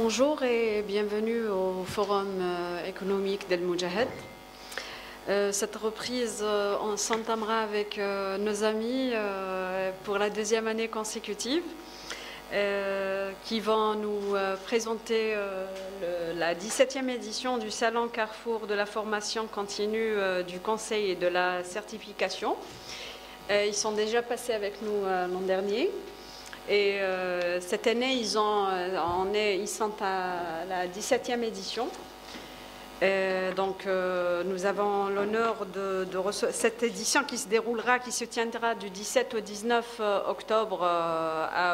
Bonjour et bienvenue au Forum économique d'El Moudjahid. Cette reprise, on s'entamera avec nos amis pour la deuxième année consécutive qui vont nous présenter la 17e édition du Salon Carrefour de la formation continue du Conseil et de la certification. Ils sont déjà passés avec nous l'an dernier. Et cette année, ils sont à la 17e édition. Donc, nous avons l'honneur de recevoir cette édition qui se tiendra du 17 au 19 octobre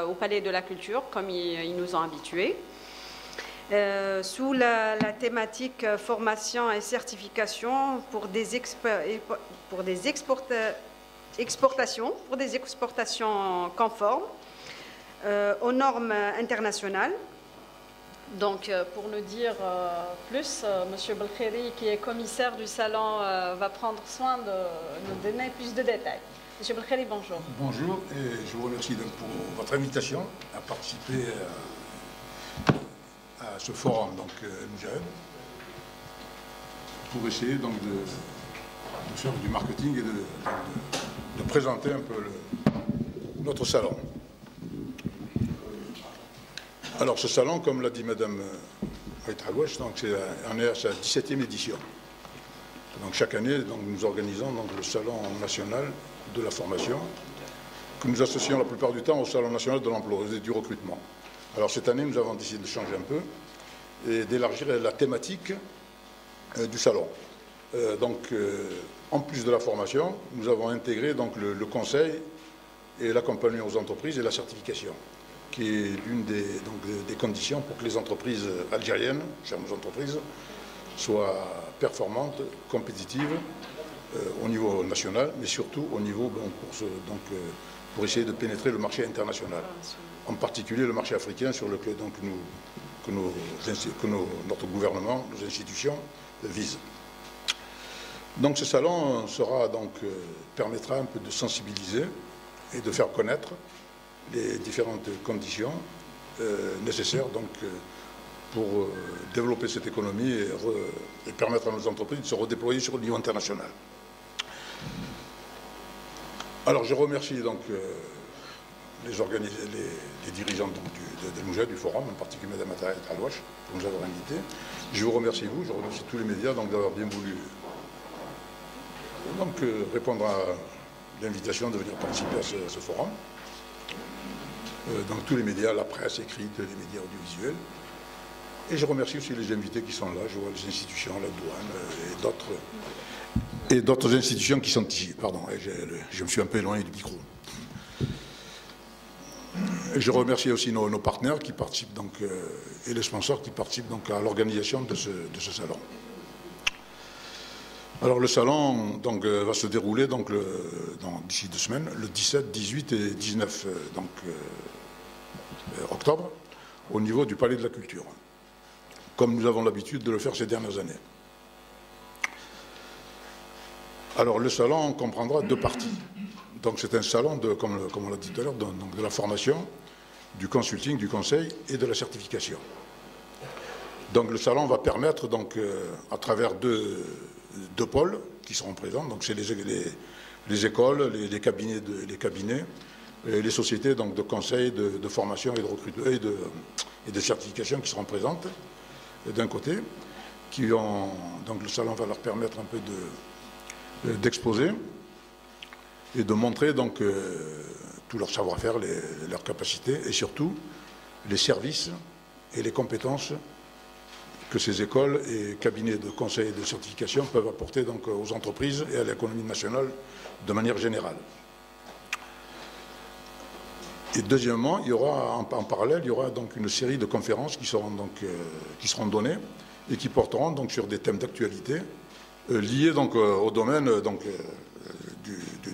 au Palais de la Culture, comme ils nous ont habitués. Sous la thématique formation et certification pour des exportations conformes aux normes internationales. Donc, pour nous dire plus, M. Belkhiri, qui est commissaire du salon, va prendre soin de nous donner plus de détails. M. Belkhiri, bonjour. Bonjour, et je vous remercie donc pour votre invitation à participer à ce forum Moudjahid, pour essayer donc de faire du marketing et de présenter un peu notre salon. Alors ce salon, comme l'a dit Madame Aït-Hagouache, on est à sa 17e édition. Donc chaque année, nous organisons le Salon national de la formation, que nous associons la plupart du temps au Salon national de l'emploi et du recrutement. Alors cette année, nous avons décidé de changer un peu et d'élargir la thématique du salon. En plus de la formation, nous avons intégré le conseil et l'accompagnement aux entreprises et la certification, qui est l'une des conditions pour que les entreprises algériennes, chères nos entreprises, soient performantes, compétitives au niveau national, mais surtout au niveau pour essayer de pénétrer le marché international, en particulier le marché africain sur lequel notre gouvernement, nos institutions visent. Donc ce salon permettra un peu de sensibiliser et de faire connaître les différentes conditions nécessaires pour développer cette économie et permettre à nos entreprises de se redéployer sur le niveau international. Alors je remercie les dirigeants de Moudjahid, du forum, en particulier Mme Aït-Hagouache, pour nous avoir invités. Je vous remercie vous, je remercie tous les médias d'avoir bien voulu répondre à l'invitation de venir participer à ce forum. Donc tous les médias, la presse écrite, les médias audiovisuels. Et je remercie aussi les invités qui sont là, je vois les institutions, la douane et d'autres institutions qui sont ici. Pardon, je me suis un peu éloigné du micro. Et je remercie aussi nos partenaires qui participent et les sponsors qui participent à l'organisation de ce salon. Alors le salon va se dérouler d'ici 2 semaines, le 17, 18 et 19 octobre, au niveau du Palais de la Culture, comme nous avons l'habitude de le faire ces dernières années. Alors le salon comprendra 2 parties. Donc c'est un salon, comme on l'a dit tout à l'heure, de la formation, du consulting, du conseil et de la certification. Donc le salon va permettre, à travers deux pôles qui seront présents, donc c'est les écoles, les cabinets, les sociétés de conseil, de formation et de recrutement et de certification qui seront présentes d'un côté, le salon va leur permettre un peu d'exposer et de montrer tout leur savoir-faire, leurs capacités et surtout les services et les compétences que ces écoles et cabinets de conseil et de certification peuvent apporter aux entreprises et à l'économie nationale de manière générale. Et deuxièmement, il y aura en parallèle, une série de conférences qui seront données et qui porteront sur des thèmes d'actualité liés au domaine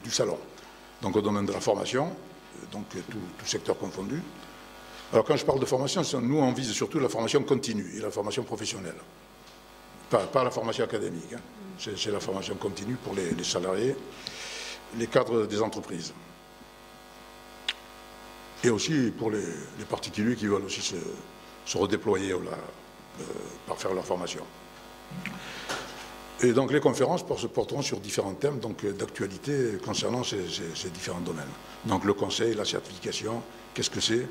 du salon, au domaine de la formation, tout secteur confondu. Alors quand je parle de formation, nous on vise surtout la formation continue et la formation professionnelle, pas la formation académique, hein. C'est la formation continue pour les salariés, les cadres des entreprises. Et aussi pour les particuliers qui veulent aussi se redéployer par faire leur formation. Et donc les conférences se porteront sur différents thèmes d'actualité concernant ces différents domaines. Donc le conseil, la certification, qu'est-ce que c'est,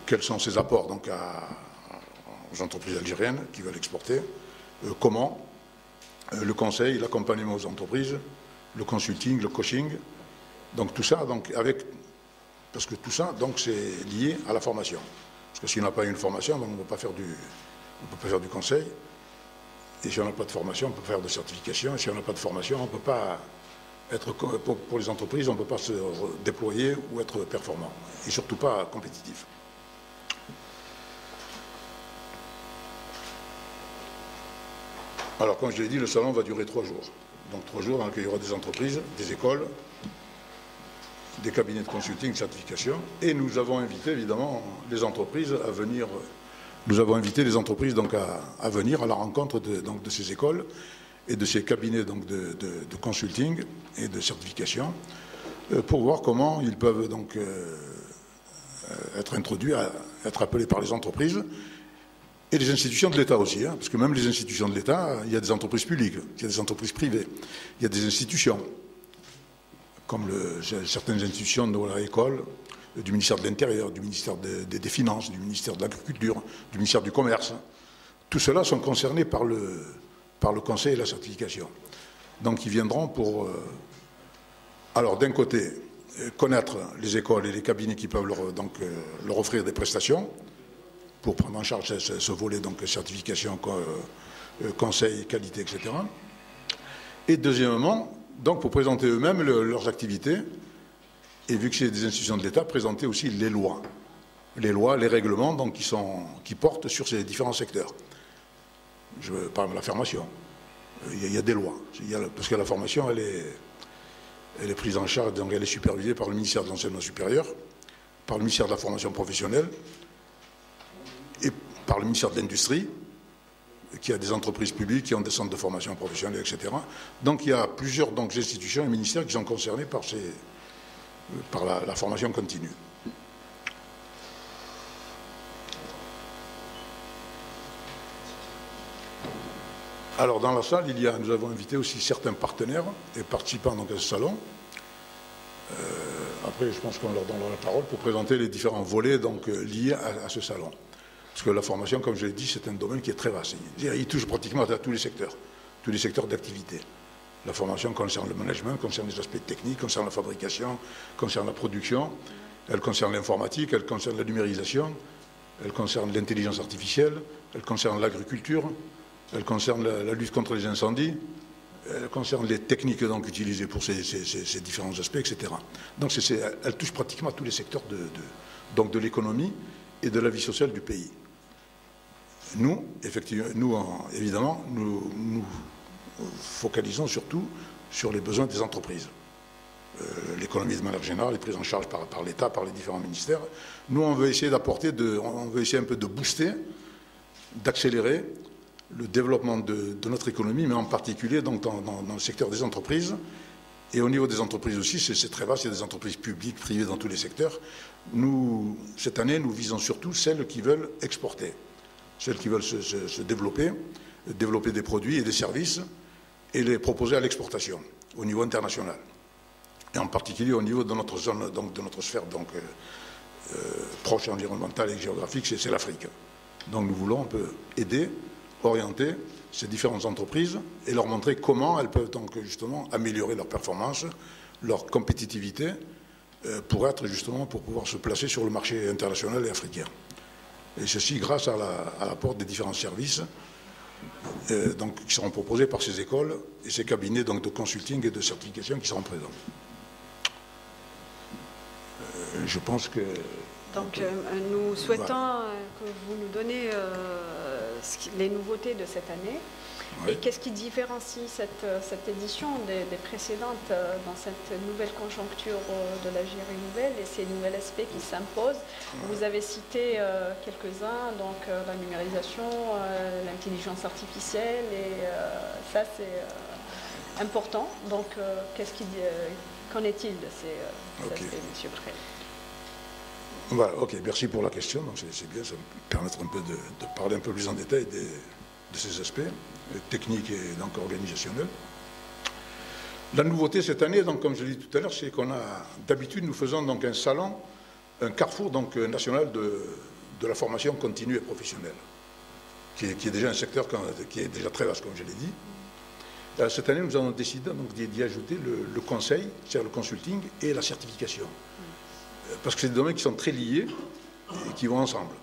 quels sont ses apports donc aux entreprises algériennes qui veulent exporter, comment, le conseil, l'accompagnement aux entreprises, le consulting, le coaching, donc tout ça, parce que tout ça c'est lié à la formation. Parce que si on n'a pas une formation, donc on ne peut pas faire du conseil. Et si on n'a pas de formation, on peut faire de certification. Et si on n'a pas de formation, on ne peut pas être, pour les entreprises, on ne peut pas se déployer ou être performant. Et surtout pas compétitif. Alors, comme je l'ai dit, le salon va durer 3 jours. Donc 3 jours dans lesquels il y aura des entreprises, des écoles, des cabinets de consulting, de certification. Et nous avons invité évidemment les entreprises à venir. Nous avons invité les entreprises à venir à la rencontre de ces écoles et de ces cabinets de consulting et de certification pour voir comment ils peuvent être introduits, être appelés par les entreprises et les institutions de l'État aussi, parce que même les institutions de l'État, il y a des entreprises publiques, il y a des entreprises privées, il y a des institutions, comme certaines institutions de l'école, du ministère de l'Intérieur, du ministère des Finances, du ministère de l'Agriculture, du ministère du Commerce. Tout cela sont concernés par le conseil et la certification. Donc ils viendront pour, alors d'un côté, connaître les écoles et les cabinets qui peuvent leur offrir des prestations pour prendre en charge ce volet, certification, conseil, qualité, etc. Et deuxièmement, pour présenter eux-mêmes leurs activités. Et vu que c'est des institutions de l'État, présenter aussi les lois, les règlements qui portent sur ces différents secteurs. Par exemple, la formation, il y a des lois, parce que la formation, elle est prise en charge, donc elle est supervisée par le ministère de l'Enseignement supérieur, par le ministère de la Formation professionnelle et par le ministère de l'Industrie, qui a des entreprises publiques, qui ont des centres de formation professionnelle, etc. Donc il y a plusieurs institutions et ministères qui sont concernés par la formation continue. Alors dans la salle, nous avons invité aussi certains partenaires et participants à ce salon. Après, je pense qu'on leur donnera la parole pour présenter les différents volets liés à ce salon. Parce que la formation, comme je l'ai dit, c'est un domaine qui est très vaste. Il touche pratiquement à tous les secteurs d'activité. La formation concerne le management, concerne les aspects techniques, concerne la fabrication, concerne la production, elle concerne l'informatique, elle concerne la numérisation, elle concerne l'intelligence artificielle, elle concerne l'agriculture, elle concerne la lutte contre les incendies, elle concerne les techniques utilisées pour ces différents aspects, etc. Donc elle touche pratiquement à tous les secteurs de l'économie et de la vie sociale du pays. Nous, évidemment, nous focalisons surtout sur les besoins des entreprises. L'économie de manière générale est prise en charge par l'État, par les différents ministères. Nous, on veut essayer on veut essayer un peu de booster, d'accélérer le développement de notre économie, mais en particulier dans le secteur des entreprises. Et au niveau des entreprises aussi, c'est très vaste, il y a des entreprises publiques, privées dans tous les secteurs. Cette année, nous visons surtout celles qui veulent exporter, celles qui veulent se développer des produits et des services et les proposer à l'exportation au niveau international. Et en particulier au niveau de notre zone, de notre sphère proche environnementale et géographique, c'est l'Afrique. Donc nous voulons un peu aider, orienter ces différentes entreprises et leur montrer comment elles peuvent justement améliorer leur performance, leur compétitivité pour pouvoir se placer sur le marché international et africain. Et ceci grâce à l'apport des différents services qui seront proposés par ces écoles et ces cabinets de consulting et de certification qui seront présents. Je pense que... Donc nous souhaitons que vous nous donnez les nouveautés de cette année. Oui. Et qu'est-ce qui différencie cette édition des précédentes dans cette nouvelle conjoncture de l'Algérie nouvelle et ces nouveaux aspects qui s'imposent? Vous avez cité quelques-uns, donc la numérisation, l'intelligence artificielle, et ça c'est important. Donc qu'en est-il de ces aspects, M. Pré? Voilà, ok, merci pour la question. C'est bien, ça me permettra un peu de parler un peu plus en détail de ces aspects techniques et donc organisationnels. La nouveauté cette année, donc, comme je l'ai dit tout à l'heure, c'est qu'on a, d'habitude, nous faisons donc un salon, un carrefour donc, national de la formation continue et professionnelle, qui est déjà un secteur qui est déjà très vaste, comme je l'ai dit. Cette année, nous avons décidé d'y ajouter le conseil, c'est-à-dire le consulting et la certification. Parce que c'est des domaines qui sont très liés et qui vont ensemble.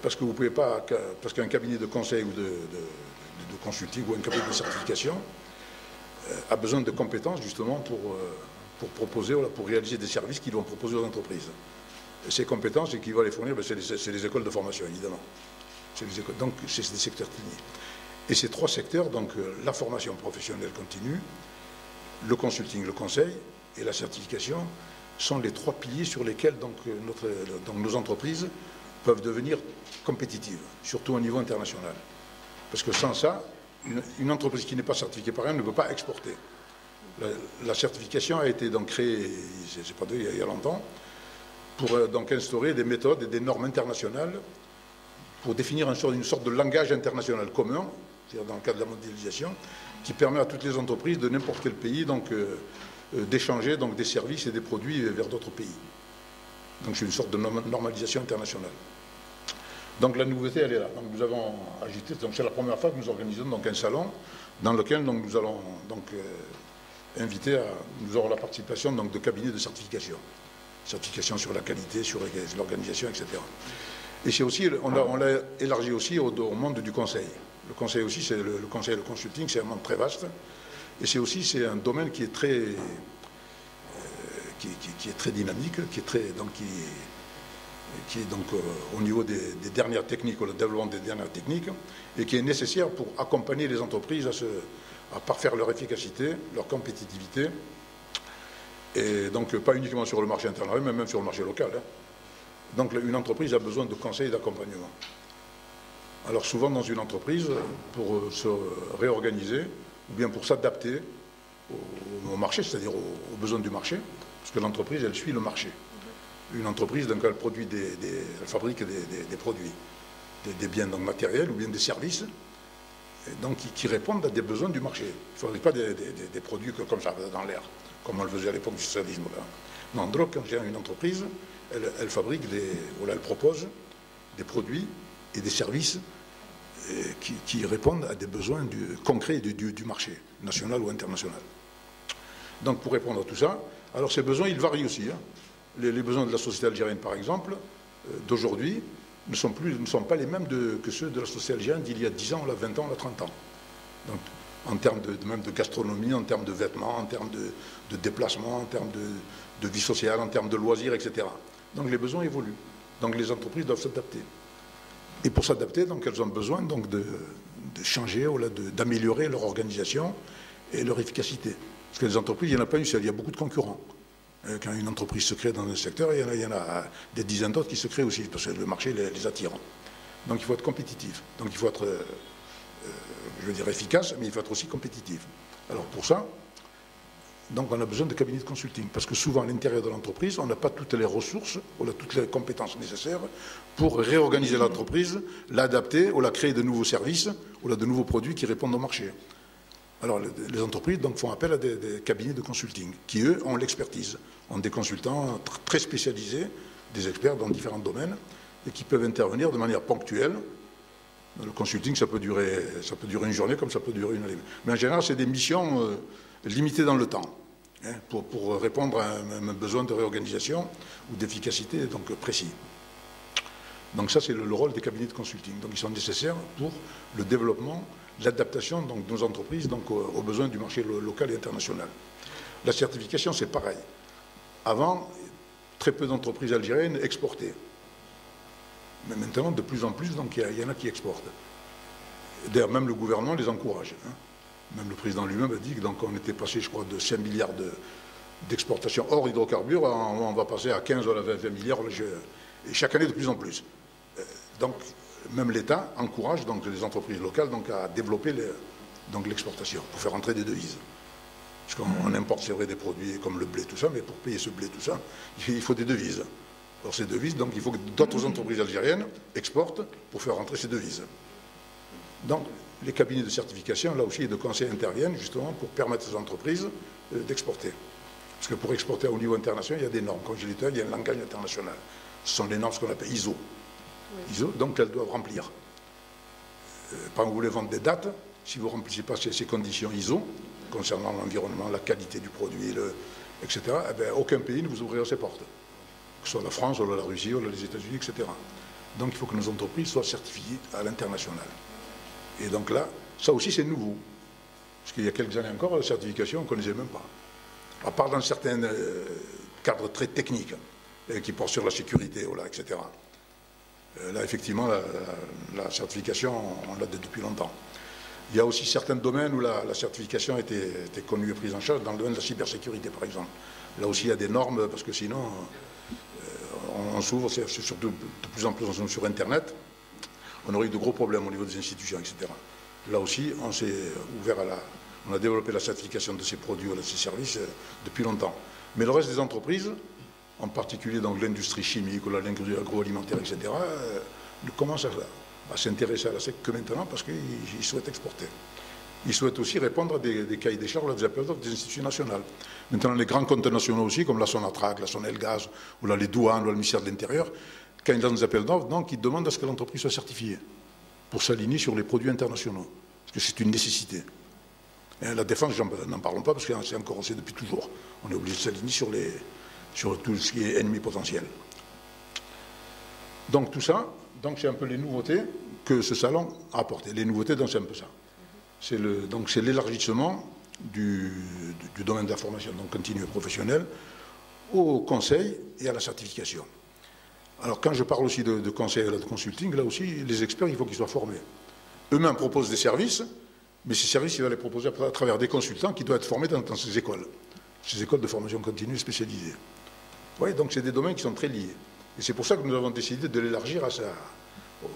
Parce que vous pouvez pas, parce qu'un cabinet de conseil ou de consulting ou un cabinet de certification a besoin de compétences justement pour proposer, pour réaliser des services qu'ils vont proposer aux entreprises. Et ces compétences, et qui vont les fournir, c'est les écoles de formation, évidemment. Donc, c'est des secteurs liés. Et ces trois secteurs, donc la formation professionnelle continue, le consulting, le conseil et la certification, sont les trois piliers sur lesquels donc, nos entreprises peuvent devenir compétitives, surtout au niveau international. Parce que sans ça, une entreprise qui n'est pas certifiée par elle ne peut pas exporter. La certification a été donc créée, c'est pas il y a longtemps, pour donc instaurer des méthodes et des normes internationales pour définir une sorte de langage international commun, c'est-à-dire dans le cadre de la mondialisation, qui permet à toutes les entreprises de n'importe quel pays d'échanger des services et des produits vers d'autres pays. Donc c'est une sorte de normalisation internationale. Donc la nouveauté, elle est là. Donc nous avons agité, donc c'est la première fois que nous organisons donc un salon dans lequel donc, nous allons donc inviter nous aurons la participation donc, de cabinets de certification. Certification sur la qualité, sur l'organisation, etc. Et c'est aussi, on l'a élargi aussi au monde du conseil. Le conseil aussi, c'est le conseil et le consulting, c'est un monde très vaste. Et c'est un domaine qui est très, qui est très dynamique, qui est donc au niveau des dernières techniques, ou le développement des dernières techniques, et qui est nécessaire pour accompagner les entreprises à parfaire leur efficacité, leur compétitivité, et donc pas uniquement sur le marché international, mais même sur le marché local. Donc une entreprise a besoin de conseils et d'accompagnement. Alors souvent dans une entreprise, pour se réorganiser, ou bien pour s'adapter au marché, c'est-à-dire aux besoins du marché, parce que l'entreprise, elle suit le marché. Une entreprise, donc, elle fabrique des produits, des biens donc, matériels ou bien des services donc, qui répondent à des besoins du marché. Il ne fabrique pas des produits comme ça, dans l'air, comme on le faisait à l'époque du socialisme. Non, donc, quand j'ai une entreprise, elle fabrique elle propose des produits et des services qui répondent à des besoins concrets du marché, national ou international. Donc, pour répondre à tout ça, alors ces besoins, ils varient aussi. Les besoins de la société algérienne, par exemple, d'aujourd'hui, ne sont pas les mêmes que ceux de la société algérienne d'il y a 10 ans, 20 ans, 30 ans. Donc, en termes même de gastronomie, en termes de vêtements, en termes de déplacement, en termes de vie sociale, en termes de loisirs, etc. Donc, les besoins évoluent. Donc, les entreprises doivent s'adapter. Et pour s'adapter, donc, elles ont besoin donc, de changer, d'améliorer leur organisation et leur efficacité. Parce que les entreprises, il n'y en a pas une seule, il y a beaucoup de concurrents. Quand une entreprise se crée dans un secteur, il y en a des dizaines d'autres qui se créent aussi, parce que le marché les attire. Donc il faut être compétitif. Donc il faut être, je veux dire, efficace, mais il faut être aussi compétitif. Alors pour ça, donc on a besoin de cabinets de consulting, parce que souvent à l'intérieur de l'entreprise, on n'a pas toutes les ressources, on a toutes les compétences nécessaires pour réorganiser l'entreprise, l'adapter, ou la créer de nouveaux services, ou de nouveaux produits qui répondent au marché. Alors, les entreprises donc, font appel à des cabinets de consulting qui, eux, ont l'expertise, ont des consultants très spécialisés, des experts dans différents domaines, et qui peuvent intervenir de manière ponctuelle. Le consulting, ça peut durer une journée comme ça peut durer une année. Mais en général, c'est des missions limitées dans le temps, pour répondre à un besoin de réorganisation ou d'efficacité donc, précis. Donc ça, c'est le rôle des cabinets de consulting. Donc ils sont nécessaires pour le développement, l'adaptation de nos entreprises donc, aux besoins du marché local et international. La certification, c'est pareil. Avant, très peu d'entreprises algériennes exportaient. Mais maintenant, de plus en plus, donc, il y en a qui exportent. D'ailleurs, même le gouvernement les encourage. Même le président lui-même a dit qu'on était passé, je crois, de 5 milliards d'exportations hors hydrocarbures, on va passer à 15 ou à 20 milliards, et chaque année de plus en plus. Donc, même l'État encourage donc, les entreprises locales donc, à développer l'exportation pour faire entrer des devises. Parce qu'on importe, c'est vrai, des produits comme le blé, tout ça, mais pour payer ce blé, tout ça, il faut des devises. Alors ces devises, donc il faut que d'autres entreprises algériennes exportent pour faire rentrer ces devises. Donc les cabinets de certification, là aussi, et de conseil interviennent justement pour permettre aux entreprises d'exporter. Parce que pour exporter au niveau international, il y a des normes. Comme je l'ai dit, il y a un langage international. Ce sont les normes, ce qu'on appelle ISO. Oui. ISO, donc elles doivent remplir. Quand vous voulez vendre des dates, si vous ne remplissez pas ces conditions ISO, concernant l'environnement, la qualité du produit, etc., eh bien, aucun pays ne vous ouvrira ses portes. Que ce soit la France, ou la Russie, ou les États-Unis, etc. Donc il faut que nos entreprises soient certifiées à l'international. Et donc là, ça aussi c'est nouveau. Parce qu'il y a quelques années encore, la certification, on ne connaissait même pas. À part dans certains cadres très techniques, qui portent sur la sécurité, voilà, etc. Là, effectivement, la certification, on l'a depuis longtemps. Il y a aussi certains domaines où la certification était connue et prise en charge, dans le domaine de la cybersécurité, par exemple. Là aussi, il y a des normes, parce que sinon, on s'ouvre, c'est surtout de plus en plus on s'ouvre sur Internet, on aurait eu de gros problèmes au niveau des institutions, etc. Là aussi, on s'est ouvert on a développé la certification de ces produits ou de ces services depuis longtemps. Mais le reste des entreprises, en particulier dans l'industrie chimique ou l'industrie agroalimentaire, etc., ne commencent à s'intéresser à la SEC que maintenant parce qu'ils souhaitent exporter. Ils souhaitent aussi répondre à des cahiers des charges, des appels d'offres des institutions nationales. Maintenant, les grands comptes nationaux aussi, comme la Sonatrach, la Sonelgaz, ou là, les douanes, ou le ministère de l'Intérieur, quand ils ont des appels d'offres, donc ils demandent à ce que l'entreprise soit certifiée pour s'aligner sur les produits internationaux. Parce que c'est une nécessité. Et la défense, n'en parlons pas parce que c'est encore aussi depuis toujours. On est obligé de s'aligner sur tout ce qui est ennemi potentiel. Donc tout ça, c'est un peu les nouveautés que ce salon a apportées. Les nouveautés, donc c'est un peu ça. C'est l'élargissement du domaine de la formation donc continue et professionnelle au conseil et à la certification. Alors quand je parle aussi de conseil et de consulting, là aussi, les experts, il faut qu'ils soient formés. Eux-mêmes proposent des services, mais ces services, ils vont les proposer à travers des consultants qui doivent être formés dans ces écoles de formation continue spécialisées. Oui, donc c'est des domaines qui sont très liés. Et c'est pour ça que nous avons décidé de l'élargir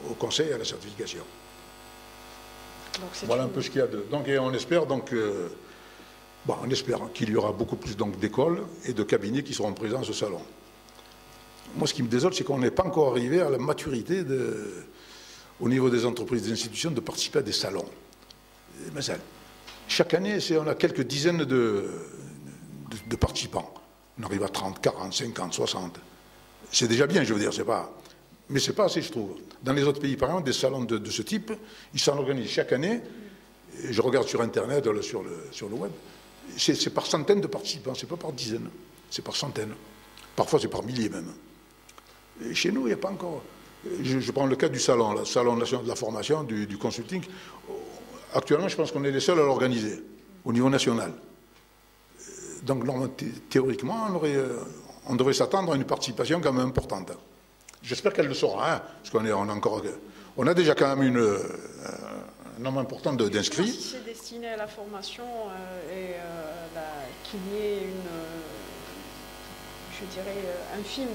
au conseil et à la certification. Voilà un peu ce qu'il y a de... Donc, et on espère qu'il y aura beaucoup plus d'écoles et de cabinets qui seront présents à ce salon. Moi, ce qui me désole, c'est qu'on n'est pas encore arrivé à la maturité au niveau des entreprises et des institutions de participer à des salons. Mais chaque année, on a quelques dizaines de participants. On arrive à 30, 40, 50, 60. C'est déjà bien, je veux dire, mais c'est pas assez, je trouve. Dans les autres pays, par exemple, des salons de ce type, ils s'en organisent chaque année. Je regarde sur Internet, sur le web, c'est par centaines de participants, c'est pas par dizaines, c'est par centaines. Parfois, c'est par milliers même. Et chez nous, il n'y a pas encore... Je prends le cas du salon, le Salon national de la formation, du consulting. Actuellement, je pense qu'on est les seuls à l'organiser, au niveau national. Donc, théoriquement, on devrait s'attendre à une participation quand même importante. J'espère qu'elle le sera, hein, parce on a déjà quand même un nombre important d'inscrits. Si c'est destiné à la formation et qu'il y ait je dirais, infime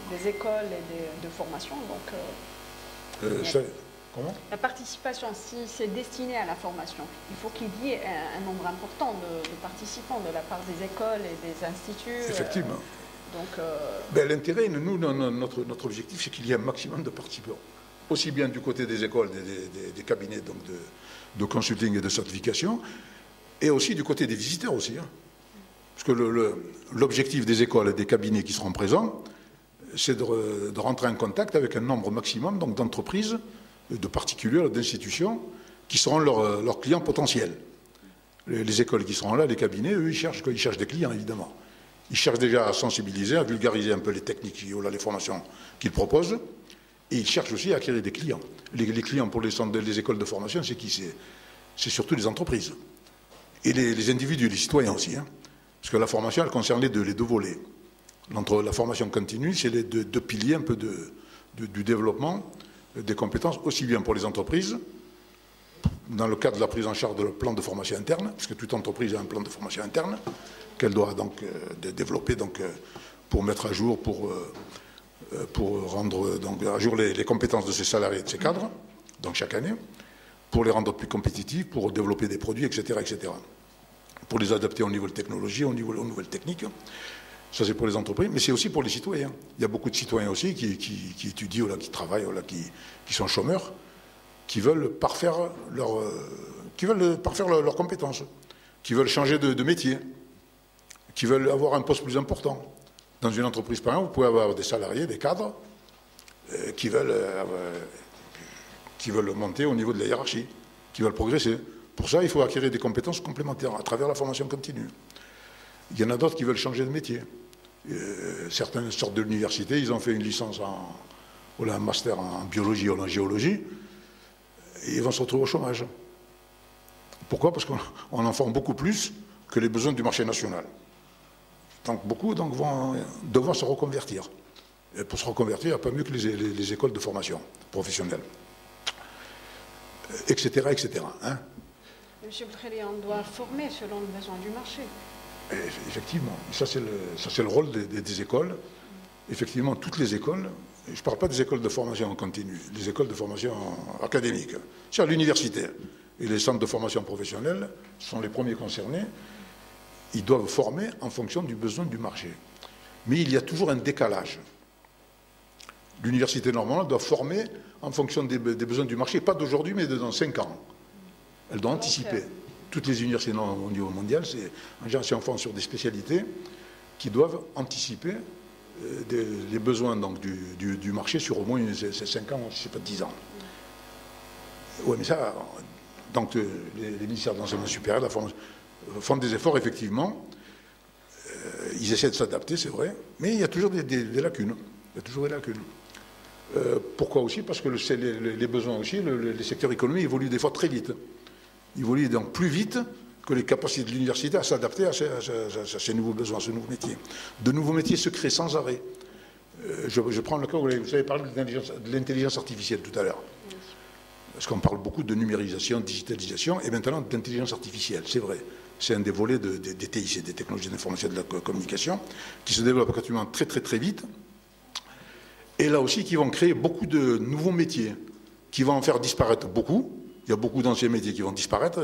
des écoles et de formation, donc... Comment ? La participation, si c'est destiné à la formation, il faut qu'il y ait un nombre important de participants de la part des écoles et des instituts. Effectivement. L'intérêt, notre objectif, c'est qu'il y ait un maximum de participants. Aussi bien du côté des écoles, des cabinets donc de consulting et de certification, et aussi du côté des visiteurs aussi. Hein. Parce que l'objectif des écoles et des cabinets qui seront présents, c'est de rentrer en contact avec un nombre maximum d'entreprises, de particuliers, d'institutions, qui seront leurs clients potentiels. Les écoles qui seront là, les cabinets, eux, ils cherchent des clients, évidemment. Ils cherchent déjà à sensibiliser, à vulgariser un peu les techniques, les formations qu'ils proposent, et ils cherchent aussi à acquérir des clients. Les clients pour les écoles de formation, c'est qui? C'est surtout les entreprises. Et les individus, les citoyens aussi. Hein. Parce que la formation, elle concerne les deux volets. La formation continue, c'est les deux piliers un peu du développement des compétences, aussi bien pour les entreprises, dans le cadre de la prise en charge de leur plan de formation interne, puisque toute entreprise a un plan de formation interne, qu'elle doit donc développer pour mettre à jour, pour rendre donc, à jour les compétences de ses salariés et de ses cadres, donc chaque année, pour les rendre plus compétitifs, pour développer des produits, etc., etc. Pour les adapter aux nouvelles technologies, aux nouvelles techniques. Ça, c'est pour les entreprises, mais c'est aussi pour les citoyens. Il y a beaucoup de citoyens aussi qui étudient, là, qui travaillent, là, qui sont chômeurs, qui veulent parfaire leurs compétences, qui veulent changer de métier, qui veulent avoir un poste plus important. Dans une entreprise, par exemple, vous pouvez avoir des salariés, des cadres, qui veulent monter au niveau de la hiérarchie, qui veulent progresser. Pour ça, il faut acquérir des compétences complémentaires à travers la formation continue. Il y en a d'autres qui veulent changer de métier. Certains sortent de l'université, ils ont fait une licence ou un master en biologie ou en géologie, et ils vont se retrouver au chômage. Pourquoi? Parce qu'on en forme beaucoup plus que les besoins du marché national. Donc beaucoup vont devoir se reconvertir. Et pour se reconvertir, il n'y a pas mieux que les écoles de formation professionnelle, etc. etc. Hein? Monsieur Belkheli, on doit former selon le besoin du marché. Effectivement, ça c'est le rôle des écoles. Effectivement, toutes les écoles, je ne parle pas des écoles de formation en continu, les écoles de formation académique. C'est à l'université. Et les centres de formation professionnelle sont les premiers concernés. Ils doivent former en fonction du besoin du marché. Mais il y a toujours un décalage. L'université, normalement, doit former en fonction des besoins du marché, pas d'aujourd'hui, mais de dans 5 ans. Elle doit anticiper. Toutes les universités au niveau mondial, c'est en forme sur des spécialités qui doivent anticiper les besoins donc, du marché sur au moins 5 ans, je ne sais pas, 10 ans. Oui, mais ça, donc les ministères de l'enseignement supérieur font des efforts, effectivement. Ils essaient de s'adapter, c'est vrai, mais il y a toujours des lacunes. Il y a toujours des lacunes. Pourquoi aussi? Parce que les besoins aussi, les secteurs économiques évoluent des fois très vite. Ils évoluent donc plus vite que les capacités de l'université à s'adapter à ces nouveaux besoins, à ces nouveaux métiers. De nouveaux métiers se créent sans arrêt. Je prends le cas où vous avez parlé de l'intelligence artificielle tout à l'heure. Parce qu'on parle beaucoup de numérisation, de digitalisation, et maintenant d'intelligence artificielle, c'est vrai. C'est un des volets des TIC, des technologies d'information et de la communication, qui se développe actuellement très très très vite. Et là aussi, qui vont créer beaucoup de nouveaux métiers, qui vont en faire disparaître beaucoup. Il y a beaucoup d'anciens métiers qui vont disparaître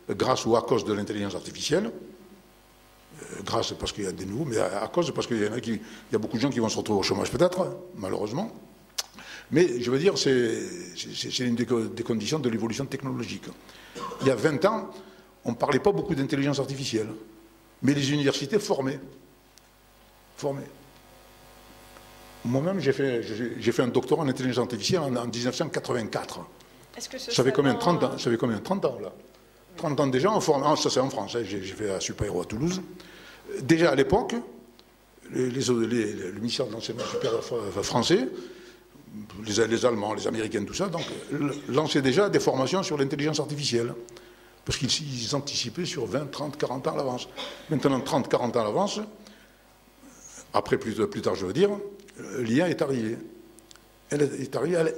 grâce ou à cause de l'intelligence artificielle. Grâce parce qu'il y a des nouveaux, mais à cause parce qu'il y a beaucoup de gens qui vont se retrouver au chômage peut-être, malheureusement. Mais je veux dire, c'est une des conditions de l'évolution technologique. Il y a 20 ans, on ne parlait pas beaucoup d'intelligence artificielle, mais les universités formaient. Moi-même, j'ai fait un doctorat en intelligence artificielle en 1984. Ça fait combien? 30 ans. Ça fait combien? 30 ans, là. 30 ans déjà, ça c'est en France, hein, j'ai fait à Super-Héros à Toulouse. Déjà à l'époque, le ministère de l'enseignement supérieur français, les Allemands, les Américains, tout ça, donc lançaient déjà des formations sur l'intelligence artificielle. Parce qu'ils anticipaient sur 20, 30, 40 ans à l'avance. Maintenant, 30, 40 ans à l'avance, après plus tard je veux dire, l'IA est arrivée.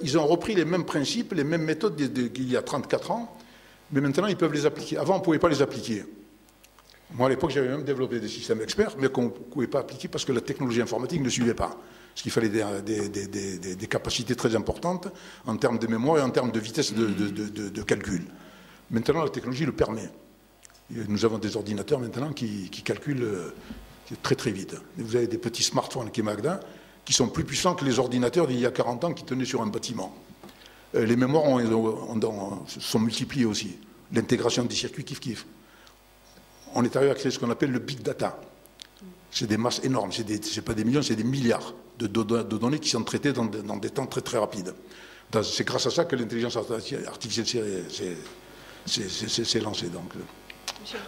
Ils ont repris les mêmes principes, les mêmes méthodes qu'il y a 34 ans, mais maintenant ils peuvent les appliquer. Avant, on ne pouvait pas les appliquer. Moi, à l'époque, j'avais même développé des systèmes experts, mais qu'on ne pouvait pas appliquer parce que la technologie informatique ne suivait pas. Parce qu'il fallait des capacités très importantes en termes de mémoire et en termes de vitesse de calcul. Maintenant, la technologie le permet. Nous avons des ordinateurs maintenant qui calculent très très vite. Vous avez des petits smartphones qui sont plus puissants que les ordinateurs d'il y a 40 ans qui tenaient sur un bâtiment. Les mémoires sont multipliées aussi. L'intégration des circuits kiff-kiff. On est arrivé à créer ce qu'on appelle le big data. C'est des masses énormes, c'est pas des millions, c'est des milliards de données qui sont traitées dans des temps très très rapides. C'est grâce à ça que l'intelligence artificielle s'est lancée. Donc,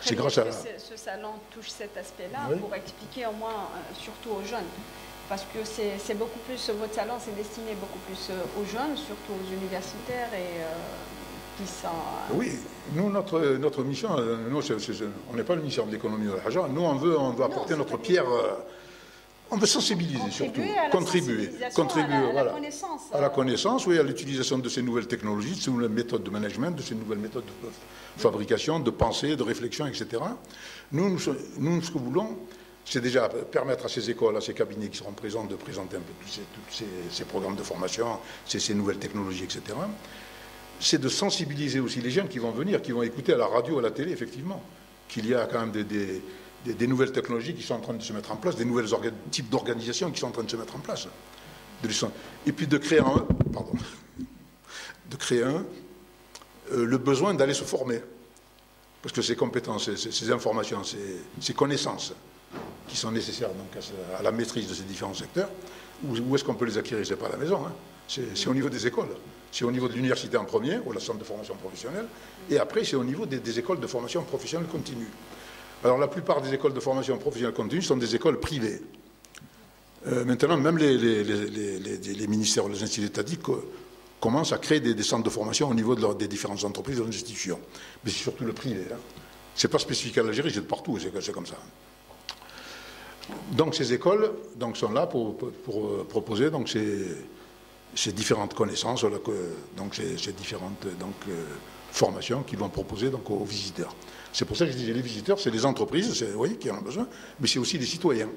c'est grâce à ce salon touche cet aspect-là, oui, pour expliquer au moins, surtout aux jeunes. Parce que c'est beaucoup plus, votre salon c'est destiné beaucoup plus aux jeunes, surtout aux universitaires et qui sont... Oui, nous, notre mission, on n'est pas le ministère de l'économie ou de l'argent, nous on veut apporter notre pierre, on veut sensibiliser surtout, contribuer à la connaissance. À la connaissance, oui, à l'utilisation de ces nouvelles technologies, de ces nouvelles méthodes de management, de ces nouvelles méthodes de fabrication, de pensée, de réflexion, etc. Nous, ce que nous voulons, c'est déjà permettre à ces écoles, à ces cabinets qui seront présents de présenter un peu tous ces programmes de formation, ces nouvelles technologies, etc. C'est de sensibiliser aussi les jeunes qui vont venir, qui vont écouter à la radio, à la télé, effectivement, qu'il y a quand même des nouvelles technologies qui sont en train de se mettre en place, des nouveaux types d'organisations qui sont en train de se mettre en place. Et puis de créer le besoin d'aller se former. Parce que ces compétences, ces informations, ces connaissances qui sont nécessaires donc, à la maîtrise de ces différents secteurs, où est-ce qu'on peut les acquérir? C'est pas à la maison, hein. C'est au niveau des écoles. C'est au niveau de l'université en premier, ou la centre de formation professionnelle, et après c'est au niveau des écoles de formation professionnelle continue. Alors la plupart des écoles de formation professionnelle continue sont des écoles privées. Maintenant, même les ministères ou les instituts étatiques commencent à créer des centres de formation au niveau des différentes entreprises, des institutions. Mais c'est surtout le privé. Hein. Ce n'est pas spécifique à l'Algérie, c'est de partout, c'est comme ça. Donc ces écoles sont là pour proposer donc, ces différentes connaissances, donc ces différentes formations qu'ils vont proposer donc, aux visiteurs. C'est pour ça que je disais les visiteurs, c'est les entreprises, vous voyez, qui en ont besoin, mais c'est aussi les citoyens.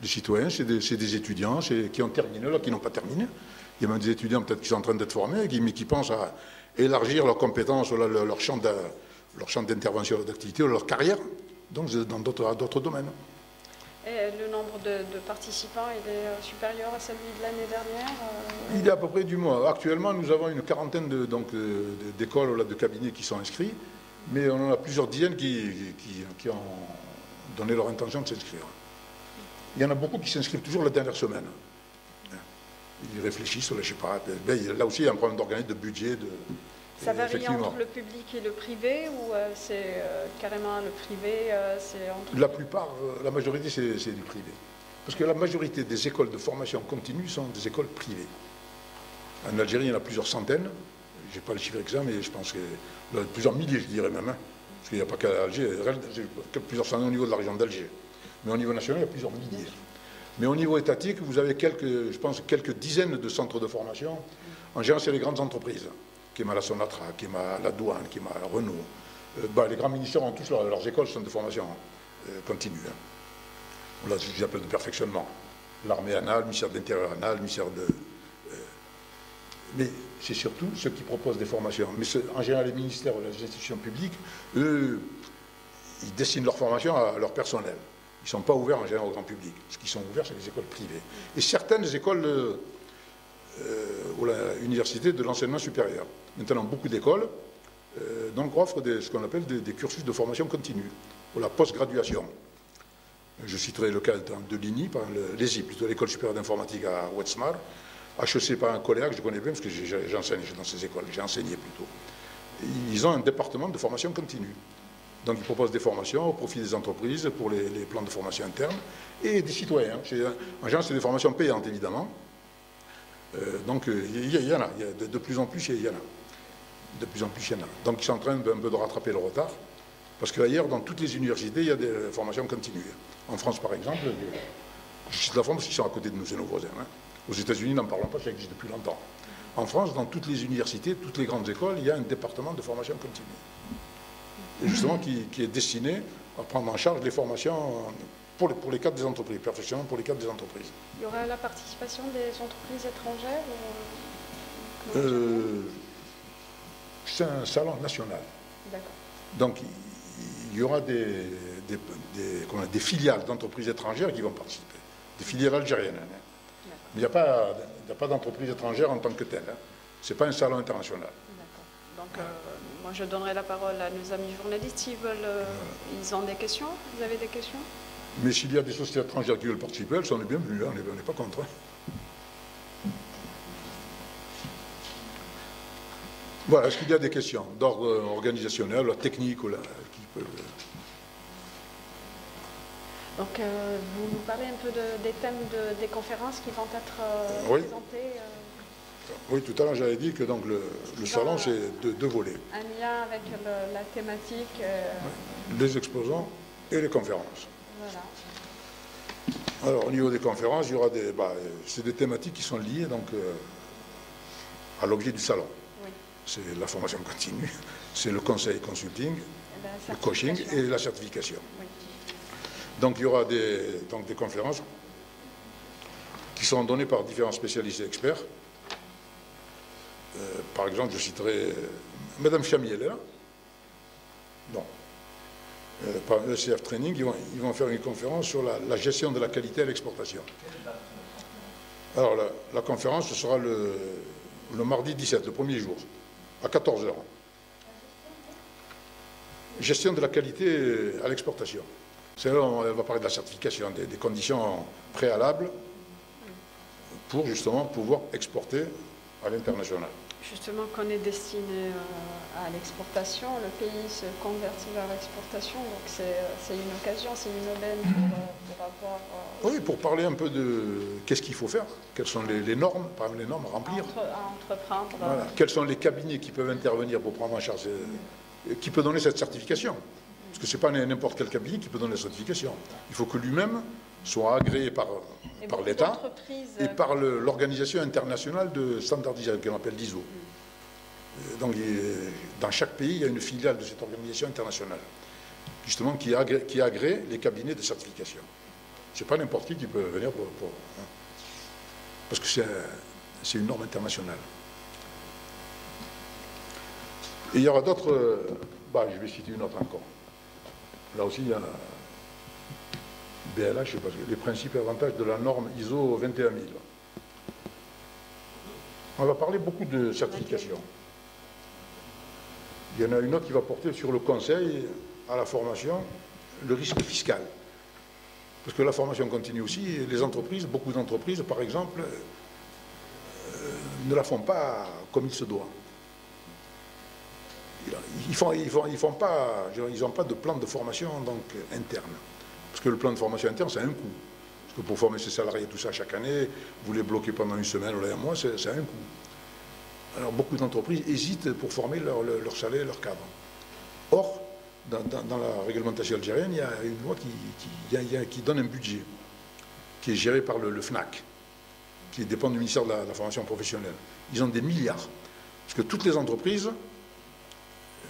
Les citoyens, c'est des étudiants qui ont terminé, là, qui n'ont pas terminé. Il y a même des étudiants peut-être qui sont en train d'être formés, mais qui pensent à élargir leurs compétences, leur champ d'intervention, d'activité, leur carrière, donc dans d'autres domaines. Et le nombre de participants, il est supérieur à celui de l'année dernière Il est à peu près du mois. Actuellement, nous avons une quarantaine d'écoles, de cabinets qui sont inscrits, mais on en a plusieurs dizaines qui ont donné leur intention de s'inscrire. Il y en a beaucoup qui s'inscrivent toujours la dernière semaine. Ils réfléchissent, là, je ne sais pas. Là aussi, il y a un problème d'organisme, de budget. Ça varie entre le public et le privé, ou c'est carrément le privé entre... La majorité, c'est du privé. Parce que la majorité des écoles de formation continue sont des écoles privées. En Algérie, il y en a plusieurs centaines. Je n'ai pas le chiffre exact, mais je pense que plusieurs milliers, je dirais même. Hein. Parce qu'il n'y a pas qu'à Alger, plusieurs centaines au niveau de la région d'Alger. Mais au niveau national, il y a plusieurs milliers. Mais au niveau étatique, vous avez quelques dizaines de centres de formation. En général, c'est les grandes entreprises. Kema la Sonatra, Kema la douane, Kema la Renault. Les grands ministères ont tous leurs écoles centres de formation continue. Hein. Là, ce qu'ils appellent de perfectionnement. L'armée ANAL, le ministère de l'Intérieur ANAL, le ministère de... mais c'est surtout ceux qui proposent des formations. Mais en général, les ministères ou les institutions publiques, eux, ils destinent leur formation à leur personnel. Ils ne sont pas ouverts en général au grand public. Ce qui sont ouverts, c'est les écoles privées. Et certaines écoles ou l'université de l'enseignement supérieur. Maintenant, beaucoup d'écoles offrent ce qu'on appelle des cursus de formation continue, ou la post-graduation. Je citerai le cas de l'INI, par l'ESI, plutôt l'École supérieure d'informatique à Ouetzmar, HEC par un collègue, je connais bien parce que j'enseigne dans ces écoles, j'ai enseigné plutôt. Ils ont un département de formation continue. Donc ils proposent des formations au profit des entreprises pour les plans de formation interne et des citoyens. En général, c'est des formations payantes, évidemment. Donc il y en a, de plus en plus, il y en a. De plus en plus, il y en a. Donc ils sont en train un peu de rattraper le retard. Parce qu'ailleurs, dans toutes les universités, il y a des formations continues. En France, par exemple, je cite la France parce qu'ils sont à côté de nous, c'est nos voisins. Hein. Aux États-Unis, n'en parlons pas, ça existe depuis longtemps. En France, dans toutes les universités, toutes les grandes écoles, il y a un département de formation continue. Et justement, qui est destiné à prendre en charge les formations pour les cadres des entreprises, perfectionnement pour les cadres des entreprises. Il y aura la participation des entreprises étrangères c'est un salon national. D'accord. Donc, il y aura des filiales d'entreprises étrangères qui vont participer, des filiales algériennes. Hein. Mais il n'y a pas d'entreprise étrangère en tant que telle. Hein. Ce n'est pas un salon international. D'accord. Donc, moi, je donnerai la parole à nos amis journalistes s'ils veulent. Ils ont des questions. Vous avez des questions? Mais s'il y a des sociétés étrangères qui veulent participer, elles sont les bienvenues. Hein. On n'est pas contre. Hein. Voilà, est-ce qu'il y a des questions d'ordre organisationnel, technique ou qui peuvent... Donc, vous nous parlez un peu des thèmes des conférences qui vont être présentées Oui, tout à l'heure, j'avais dit que donc, le salon, c'est deux volets. Un lien avec la thématique. Les exposants et les conférences. Voilà. Alors, au niveau des conférences, il y aura c'est des thématiques qui sont liées donc, à l'objet du salon. Oui. C'est la formation continue, c'est le conseil consulting, le coaching et la certification. Oui. Donc, il y aura des conférences qui sont données par différents spécialistes et experts. Par exemple, je citerai Madame Chamier, elle est là? Non. par ECF Training, ils vont faire une conférence sur la gestion de la qualité à l'exportation. Alors la conférence, ce sera le mardi 17, le premier jour, à 14 h. Gestion de la qualité à l'exportation. C'est là où elle va parler de la certification, des conditions préalables pour justement pouvoir exporter à l'international. Justement, qu'on est destiné à l'exportation, le pays se convertit vers l'exportation, donc c'est une occasion, c'est une aubaine pour avoir... Oui, pour parler un peu de qu'est-ce qu'il faut faire, quelles sont les normes, par exemple les normes à remplir. À entreprendre. Voilà. Quels sont les cabinets qui peuvent intervenir pour prendre en charge, qui peut donner cette certification. Parce que ce n'est pas n'importe quel cabinet qui peut donner la certification. Il faut que lui-même soit agréé par l'État et par l'Organisation internationale de standardisation, qu'on appelle l'ISO. Donc, dans chaque pays, il y a une filiale de cette organisation internationale, justement, qui agrée les cabinets de certification. Ce n'est pas n'importe qui peut venir parce que c'est une norme internationale. Et il y aura d'autres... je vais citer une autre encore. Là aussi, il y a BLH, je sais pas, les principes et avantages de la norme ISO 21000. On va parler beaucoup de certification. Il y en a une autre qui va porter sur le conseil à la formation, le risque fiscal. Parce que la formation continue aussi, et les entreprises, beaucoup d'entreprises, par exemple, ne la font pas comme il se doit. Ils n'ont pas de plan de formation donc, interne. Parce que le plan de formation interne, c'est un coût. Parce que pour former ses salariés, tout ça, chaque année, vous les bloquez pendant une semaine ou un mois, c'est un coût. Alors beaucoup d'entreprises hésitent pour former leur salaire, leur cadre. Or, dans la réglementation algérienne, il y a une loi qui donne un budget, qui est géré par le FNAC, qui dépend du ministère de la formation professionnelle. Ils ont des milliards. Parce que toutes les entreprises...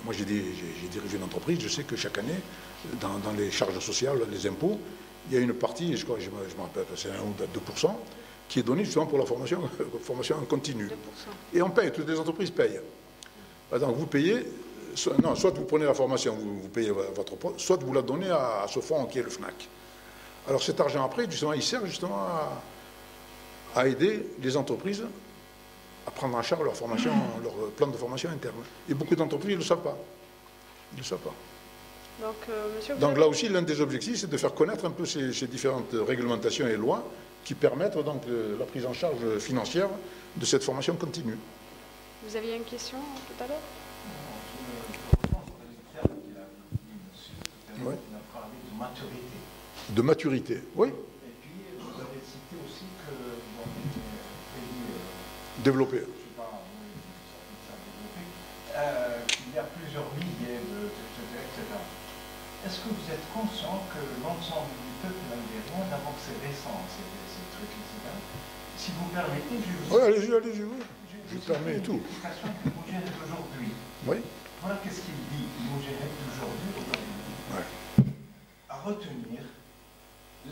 Moi, j'ai dirigé une entreprise, je sais que chaque année, dans les charges sociales, les impôts, il y a une partie, je me rappelle, c'est 1 ou 2%, qui est donnée justement pour la formation en continu. 2%. Et on paye, toutes les entreprises payent. Donc vous payez, soit vous prenez la formation, vous payez votre poste, soit vous la donnez à ce fonds qui est le FNAC. Alors cet argent après, justement, il sert justement à aider les entreprises à prendre en charge leur formation, leur plan de formation interne. Et beaucoup d'entreprises ne le savent pas. Ils ne le savent pas. Donc là aussi, l'un des objectifs, c'est de faire connaître un peu ces différentes réglementations et lois qui permettent donc la prise en charge financière de cette formation continue. Vous aviez une question tout à l'heure? Oui. On a parlé de maturité. De maturité, oui. Et puis, vous avez cité aussi que dans les pays développés, il y a plusieurs milliers etc. Est-ce que vous êtes conscient que l'ensemble du peuple algérien, d'abord c'est récent, ces trucs, etc. Si vous permettez, je vous... Oui, allez-y, oui. Je permets tout. L'explication du Moudjahid d'aujourd'hui. Oui. Voilà qu'est-ce qu'il dit, le Moudjahid d'aujourd'hui. Ouais. À retenir,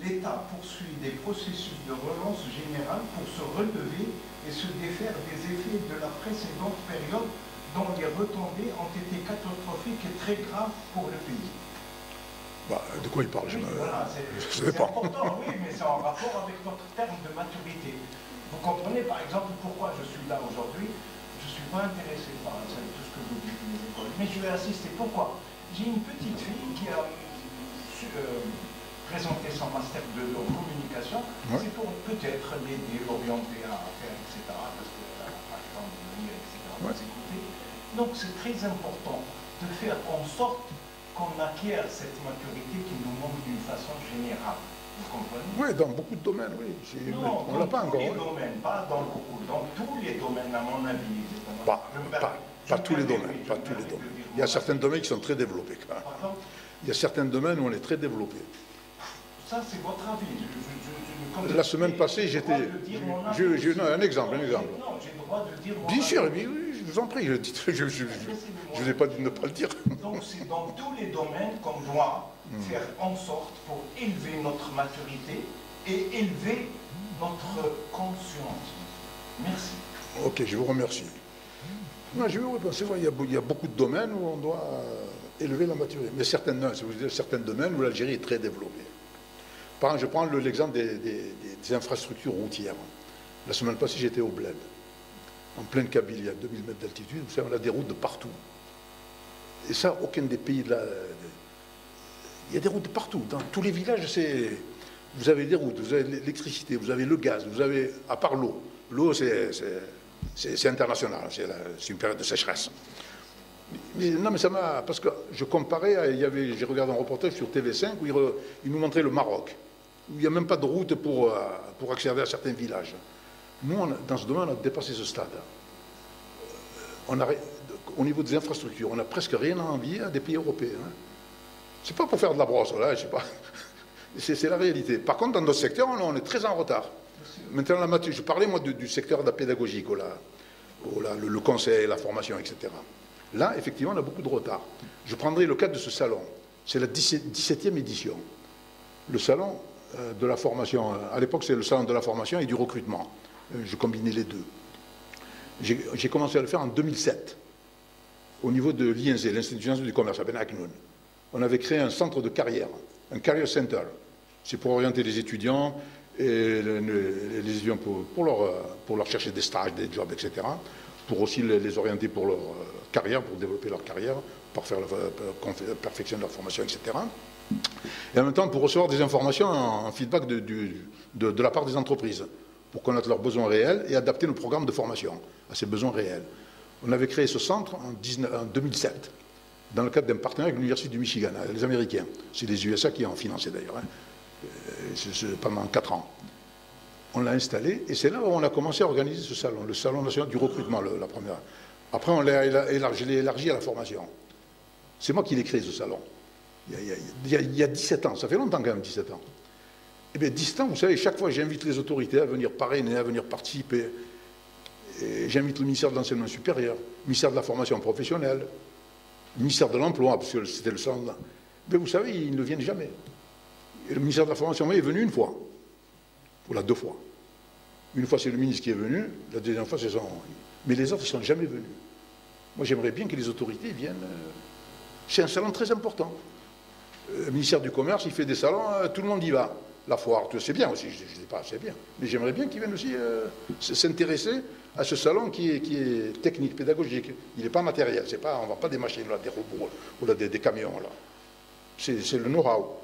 l'État poursuit des processus de relance générale pour se relever et se défaire des effets de la précédente période dont les retombées ont été catastrophiques et très graves pour le pays. De quoi il parle? Oui, voilà, c'est important, oui, mais c'est en rapport avec votre terme de maturité. Vous comprenez par exemple pourquoi je suis là aujourd'hui? Je ne suis pas intéressé par tout ce que vous dites les écoles, mais je vais assister. Pourquoi? J'ai une petite fille qui a présenté son master de communication, ouais. C'est pour peut-être l'aider, l'orienter à faire, etc. Parce qu'elle n'a pas le temps de venir, etc. Ouais. Donc c'est très important de faire en sorte qu'on acquiert cette maturité qui nous manque d'une façon générale. Vous comprenez? Oui, dans beaucoup de domaines, oui. Non, on ne l'a pas encore. Dans tous les domaines, pas dans beaucoup, dans tous les domaines, à mon avis. Pas tous les domaines, pas tous les domaines. Il y a certains domaines qui sont très développés. Il y a certains domaines où on est très développé. Ça, c'est votre avis. La semaine passée, j'étais... un exemple. Non, j'ai le droit de dire mon Bien sûr, oui, je vous en prie. Je ne vous ai pas dit de ne pas le dire. Donc, c'est dans tous les domaines qu'on doit faire en sorte pour élever notre maturité et élever notre conscience. Merci. Ok, je vous remercie. Non, je vais vous répondre. C'est vrai, il y a beaucoup de domaines où on doit élever la maturité. Mais certains domaines où l'Algérie est très développée. Par exemple, je prends l'exemple des infrastructures routières. La semaine passée, j'étais au Bled, en pleine Kabylie, à 2000 mètres d'altitude. Vous savez, on a des routes de partout. Et ça, aucun des pays de la... Il y a des routes de partout. Dans tous les villages, vous avez des routes, vous avez l'électricité, vous avez le gaz, vous avez... À part l'eau. L'eau, c'est international, c'est une période de sécheresse. Mais, non, mais ça m'a... Parce que je comparais, j'ai regardé un reportage sur TV5 où il nous montrait le Maroc, où il n'y a même pas de route pour accéder à certains villages. Nous, dans ce domaine, on a dépassé ce stade. Au niveau des infrastructures, on n'a presque rien à envier à des pays européens. Hein. C'est pas pour faire de la brosse, là, je sais pas. C'est la réalité. Par contre, dans d'autres secteurs, on est très en retard. Maintenant, je parlais, moi, du secteur de la pédagogique, le conseil, la formation, etc. Là, effectivement, on a beaucoup de retard. Je prendrai le cas de ce salon. C'est la 17e édition. Le salon de la formation, à l'époque, c'est le salon de la formation et du recrutement. Je combinais les deux. J'ai commencé à le faire en 2007, au niveau de l'INZ, l'Institut du commerce, à Ben Aknoun. On avait créé un centre de carrière, un career center. C'est pour orienter les étudiants, et les étudiants pour leur chercher des stages, des jobs, etc. Pour aussi les orienter pour leur carrière, pour développer leur carrière, pour perfectionner leur formation, etc. Et en même temps, pour recevoir des informations en feedback de la part des entreprises, pour connaître leurs besoins réels et adapter nos programmes de formation à ces besoins réels. On avait créé ce centre en 2007, dans le cadre d'un partenariat avec l'Université du Michigan, les Américains. C'est les USA qui ont financé d'ailleurs, pendant 4 ans. On l'a installé et c'est là où on a commencé à organiser ce salon, le Salon national du recrutement, la première. Après, je l'ai élargi à la formation. C'est moi qui l'ai créé, ce salon. Il y a 17 ans, ça fait longtemps quand même, 17 ans. Eh bien, 17 ans, vous savez, chaque fois j'invite les autorités à venir parrainer, à venir participer. J'invite le ministère de l'Enseignement supérieur, le ministère de la Formation professionnelle, le ministère de l'Emploi, parce que c'était le salon. Mais vous savez, ils ne viennent jamais. Et le ministère de la Formation est venu une fois, ou là 2 fois. Une fois, c'est le ministre qui est venu, la deuxième fois, c'est son... Mais les autres, ils ne sont jamais venus. Moi, j'aimerais bien que les autorités viennent. C'est un salon très important. Le ministère du Commerce, il fait des salons, tout le monde y va. La foire, c'est bien aussi, je ne dis pas, c'est bien. Mais j'aimerais bien qu'ils viennent aussi s'intéresser à ce salon qui est technique, pédagogique. Il n'est pas matériel, on ne vend pas des machines, là, des robots, ou là, des camions. C'est le know-how.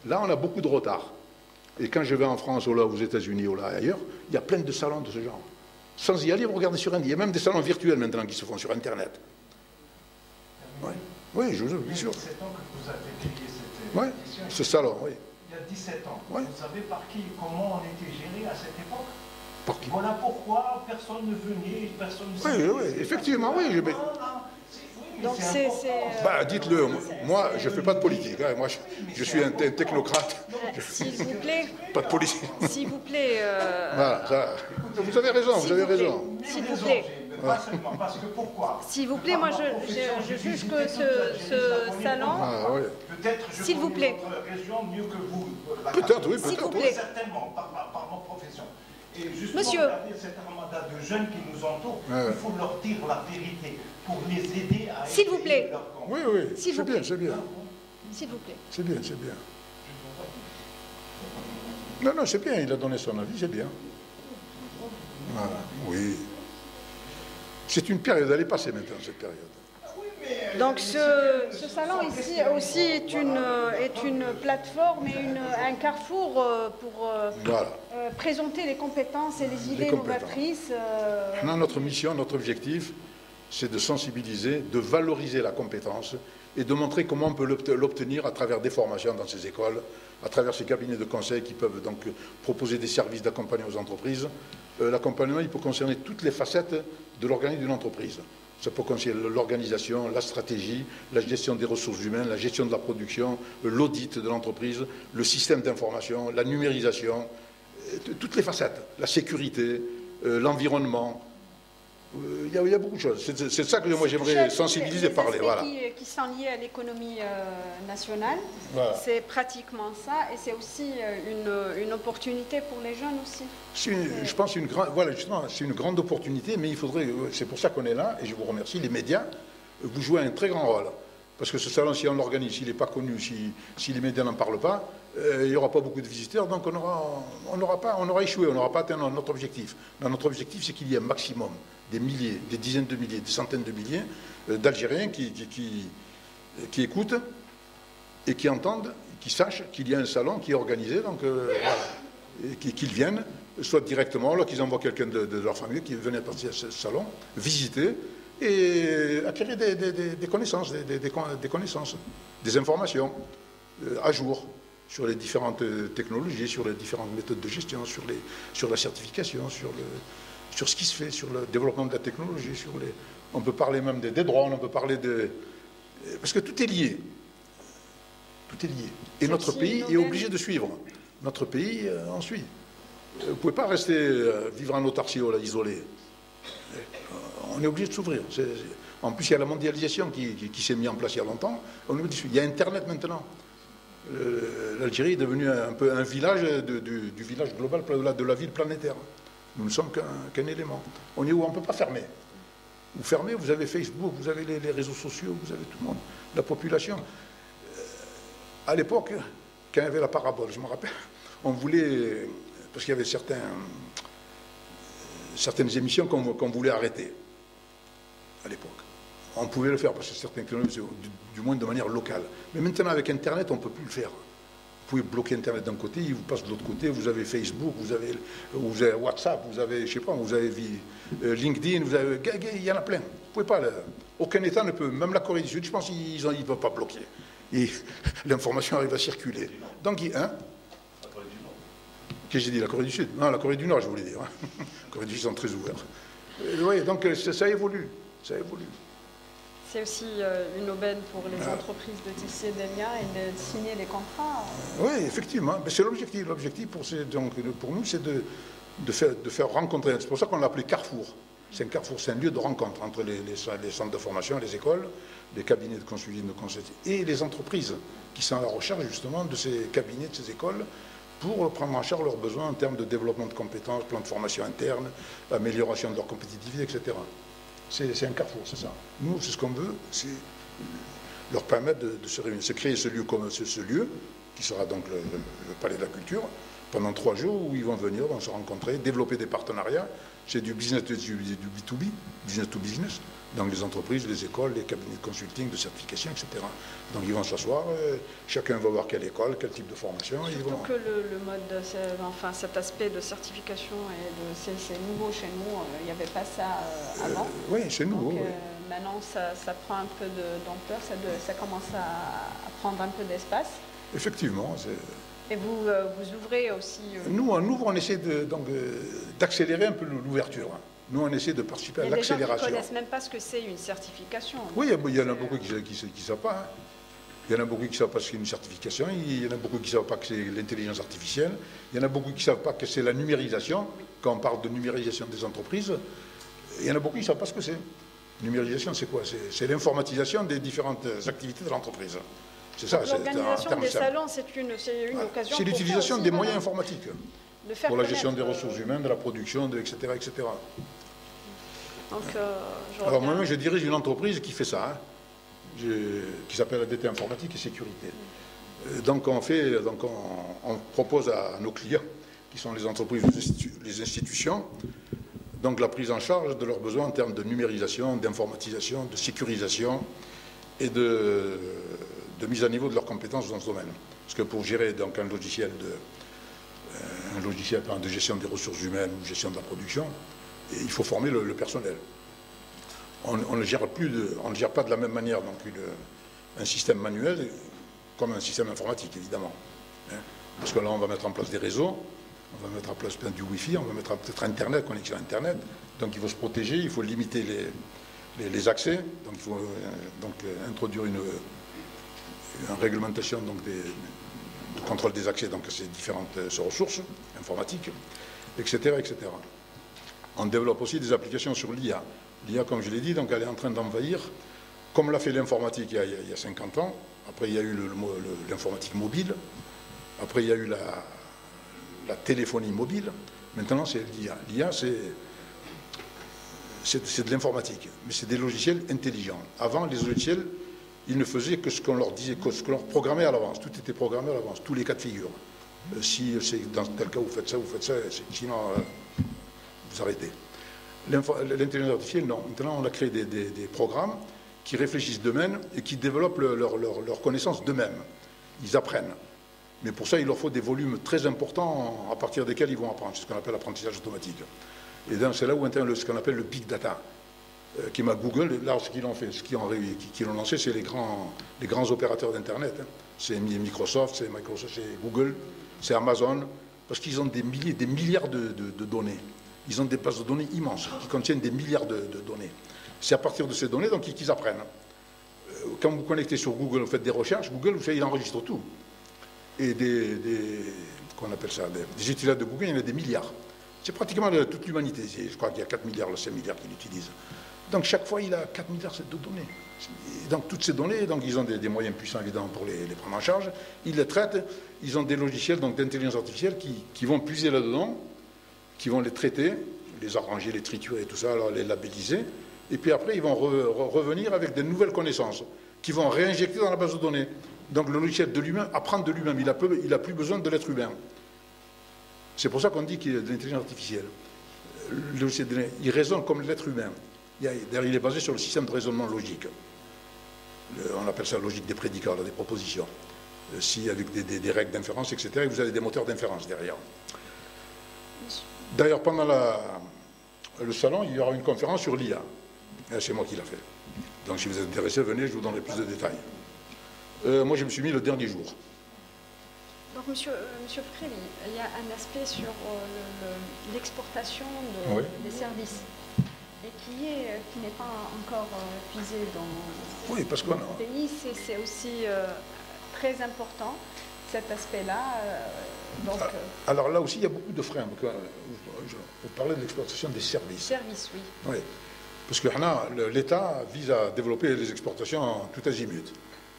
Là, on a beaucoup de retard. Et quand je vais en France, ou là, aux États-Unis, ou là, ailleurs, il y a plein de salons de ce genre. Sans y aller, vous regardez sur Internet. Il y a même des salons virtuels maintenant qui se font sur Internet. Ouais. Oui, bien sûr. 17 ans que vous avez créé cette édition. Ce salon, oui. Il y a 17 ans. Ouais. Vous savez par qui, comment on était géré à cette époque? Par qui? Voilà pourquoi personne ne venait, personne ne savait. Oui, effectivement, oui. Donc c'est... Bah, dites-le, moi, je ne fais pas de politique. Hein. Moi, je suis un technocrate. S'il vous plaît. Pas de politique. S'il vous plaît. Voilà, ça. Vous avez raison, vous avez raison. S'il vous plaît. Pas seulement, parce que pourquoi? S'il vous plaît, moi je juge que ce salon... Ah, oui. Peut-être je connais votre région mieux que vous. Peut-être, oui, peut-être. Oui. Certainement, par mon profession. Et justement, Monsieur. regardez cette armada de jeunes qui nous entourent, il faut leur dire la vérité pour les aider à... S'il vous plaît. Oui, c'est bien, c'est bien. S'il vous plaît. C'est bien, c'est bien. Non, c'est bien, il a donné son avis, c'est bien. Voilà, oui. C'est une période, elle est passée maintenant, cette période. Donc ce salon ici aussi est une plateforme et un carrefour pour présenter les compétences et les idées novatrices. Notre mission, notre objectif, c'est de sensibiliser, de valoriser la compétence et de montrer comment on peut l'obtenir à travers des formations dans ces écoles, à travers ces cabinets de conseil qui peuvent donc proposer des services d'accompagnement aux entreprises. L'accompagnement, il peut concerner toutes les facettes de l'organisme d'une entreprise. Ça peut concerner l'organisation, la stratégie, la gestion des ressources humaines, la gestion de la production, l'audit de l'entreprise, le système d'information, la numérisation, toutes les facettes, la sécurité, l'environnement. Il y a beaucoup de choses. C'est ça que moi j'aimerais sensibiliser et parler. Voilà. Qui sont liés à l'économie nationale, voilà. C'est pratiquement ça, et c'est aussi une opportunité pour les jeunes aussi. Je pense que c'est une grande opportunité, mais il faudrait, c'est pour ça qu'on est là, et je vous remercie, les médias, vous jouez un très grand rôle. Parce que ce salon, si on l'organise, s'il n'est pas connu, si les médias n'en parlent pas, il n'y aura pas beaucoup de visiteurs, donc on aura échoué, on n'aura pas atteint notre objectif. Notre objectif, c'est qu'il y ait un maximum, des milliers, des dizaines de milliers, des centaines de milliers d'Algériens qui écoutent et qui entendent, qui sachent qu'il y a un salon qui est organisé, donc voilà, et qu'ils viennent, soit directement, alors qu'ils envoient quelqu'un de leur famille qui venait passer à ce salon, visiter et acquérir des connaissances, des connaissances, des informations à jour sur les différentes technologies, sur les différentes méthodes de gestion, sur la certification, sur ce qui se fait, sur le développement de la technologie, on peut parler même des drones, on peut parler de... Parce que tout est lié. Tout est lié. Et notre pays est obligé de suivre. Notre pays en suit. Vous ne pouvez pas rester vivre en autarcie, là, isolé. On est obligé de s'ouvrir. En plus, il y a la mondialisation qui s'est mise en place il y a longtemps. Il y a Internet maintenant. L'Algérie est devenue un peu un village du village global de la ville planétaire. Nous ne sommes qu'un élément. On est où on ne peut pas fermer. Vous fermez, vous avez Facebook, vous avez les réseaux sociaux, vous avez tout le monde, la population. À l'époque, quand il y avait la parabole, je me rappelle, on voulait, parce qu'il y avait certaines émissions qu'on voulait arrêter à l'époque. On pouvait le faire parce que certains technologies, du moins de manière locale. Mais maintenant, avec Internet, on ne peut plus le faire. Vous pouvez bloquer Internet d'un côté, il vous passe de l'autre côté, vous avez Facebook, vous avez WhatsApp, vous avez, je sais pas, vous avez LinkedIn, il y en a plein. Vous pouvez pas, aucun État ne peut, même la Corée du Sud, je pense qu'ils ne peuvent pas bloquer. Et l'information arrive à circuler. Donc, hein? Qu'est-ce que j'ai dit, la Corée du Sud? Non, la Corée du Nord, je voulais dire. La Corée du Sud sont très ouverts. Oui, donc ça évolue, ça évolue. C'est aussi une aubaine pour les entreprises de tisser des liens et de signer les contrats. Oui, effectivement. C'est l'objectif. L'objectif pour nous, c'est de faire rencontrer. C'est pour ça qu'on l'a appelé Carrefour. C'est un carrefour, c'est un lieu de rencontre entre les centres de formation, les écoles, les cabinets de consulting, de conseil et les entreprises qui sont à la recherche justement de ces cabinets, de ces écoles, pour prendre en charge leurs besoins en termes de développement de compétences, plan de formation interne, amélioration de leur compétitivité, etc. C'est un carrefour, c'est ça. Nous, c'est ce qu'on veut, c'est leur permettre de se réunir, c'est créer ce lieu comme ce lieu, qui sera donc le Palais de la Culture, pendant 3 jours où ils vont venir, vont se rencontrer, développer des partenariats. C'est du business, du B2B, business to business, dans les entreprises, les écoles, les cabinets de consulting, de certification, etc. Donc ils vont s'asseoir, chacun va voir quelle école, quel type de formation. Surtout que le mode, enfin cet aspect de certification, c'est nouveau chez nous, il n'y avait pas ça avant. Oui, c'est nouveau. Donc, maintenant, ça prend un peu d'ampleur, ça commence à prendre un peu d'espace. Effectivement. Et vous ouvrez aussi... Nous, on ouvre, on essaie d'accélérer un peu l'ouverture. Nous, on essaie de participer à l'accélération. Les gens qui ne connaissent même pas ce que c'est une certification. Oui, il y en a beaucoup qui ne savent pas. Hein. Il y en a beaucoup qui ne savent pas ce qu'est une certification. Il y en a beaucoup qui ne savent pas que c'est l'intelligence artificielle. Il y en a beaucoup qui ne savent pas que c'est la numérisation. Quand on parle de numérisation des entreprises, il y en a beaucoup qui ne savent pas ce que c'est. Numérisation, c'est quoi? C'est l'informatisation des différentes activités de l'entreprise. C'est ça. L'organisation des salons, c'est une occasion. C'est l'utilisation des moyens informatiques pour la gestion des ressources humaines, de la production, etc., etc. Donc, alors moi-même, je dirige une entreprise qui fait ça, qui s'appelle ADT Informatique et Sécurité. Donc on propose à nos clients, qui sont les entreprises, les institutions, donc la prise en charge de leurs besoins en termes de numérisation, d'informatisation, de sécurisation et de mise à niveau de leurs compétences dans ce domaine. Parce que pour gérer donc un logiciel de gestion des ressources humaines ou gestion de la production, il faut former le personnel. On ne gère pas de la même manière donc un système manuel comme un système informatique, évidemment. Parce que là, on va mettre en place des réseaux, on va mettre en place du Wi-Fi, on va mettre peut-être Internet, connexion Internet. Donc il faut se protéger, il faut limiter les accès. Donc il faut introduire une réglementation de contrôle des accès donc à ces différentes ressources informatiques, etc., etc. On développe aussi des applications sur l'IA. L'IA, comme je l'ai dit, donc elle est en train d'envahir, comme l'a fait l'informatique il y a 50 ans. Après, il y a eu l'informatique mobile. Après, il y a eu la téléphonie mobile. Maintenant, c'est l'IA. L'IA, c'est de l'informatique, mais c'est des logiciels intelligents. Avant, les logiciels ils ne faisaient que ce qu'on leur disait, que ce qu'on leur programmait à l'avance. Tout était programmé à l'avance, tous les cas de figure. Si c'est dans tel cas vous faites ça, sinon vous arrêtez. L'intelligence artificielle, non. Maintenant, on a créé des programmes qui réfléchissent d'eux-mêmes et qui développent leur connaissance d'eux-mêmes. Ils apprennent. Mais pour ça, il leur faut des volumes très importants à partir desquels ils vont apprendre. C'est ce qu'on appelle l'apprentissage automatique. Et c'est là où intervient ce qu'on appelle le big data. Qui m'a Google, là, ce qu'ils ont fait, ce qu'ils ont lancé, c'est les grands opérateurs d'Internet. Hein. C'est Microsoft, c'est Google, c'est Amazon, parce qu'ils ont des milliers, des milliards de données. Ils ont des bases de données immenses, qui contiennent des milliards de données. C'est à partir de ces données donc, qu'ils apprennent. Quand vous connectez sur Google, vous faites des recherches, Google, vous savez, il enregistre tout. Et qu'on appelle ça, des utilisateurs de Google, il y en a des milliards. C'est pratiquement toute l'humanité. Je crois qu'il y a 4 milliards, 5 milliards qui l'utilisent. Donc chaque fois, il a 4 milliards de données. Et donc toutes ces données, donc, ils ont des moyens puissants évidemment pour les prendre en charge. Ils les traitent. Ils ont des logiciels d'intelligence artificielle qui vont puiser là-dedans, qui vont les traiter, les arranger, les triturer et tout ça, alors les labelliser. Et puis après, ils vont revenir avec de nouvelles connaissances qui vont réinjecter dans la base de données. Donc le logiciel de lui-même apprend de lui-même. Il n'a plus besoin de l'être humain. C'est pour ça qu'on dit qu'il y a de l'intelligence artificielle. Le logiciel de données, il raisonne comme l'être humain. D'ailleurs, il est basé sur le système de raisonnement logique. On appelle ça la logique des prédicats, des propositions. Si avec des règles d'inférence, etc., et vous avez des moteurs d'inférence derrière. D'ailleurs, pendant le salon, il y aura une conférence sur l'IA. C'est moi qui l'ai fait. Donc, si vous êtes intéressé, venez, je vous donnerai plus de détails. Moi, je me suis mis le dernier jour. Donc, monsieur Fkreli, il y a un aspect sur l'exportation des services. Et qui n'est pas encore puisé dans le pays, c'est aussi très important, cet aspect-là. Alors là aussi, il y a beaucoup de freins. Vous parlez de l'exportation des services. Services, oui. Oui, parce que l'État vise à développer les exportations tout azimut.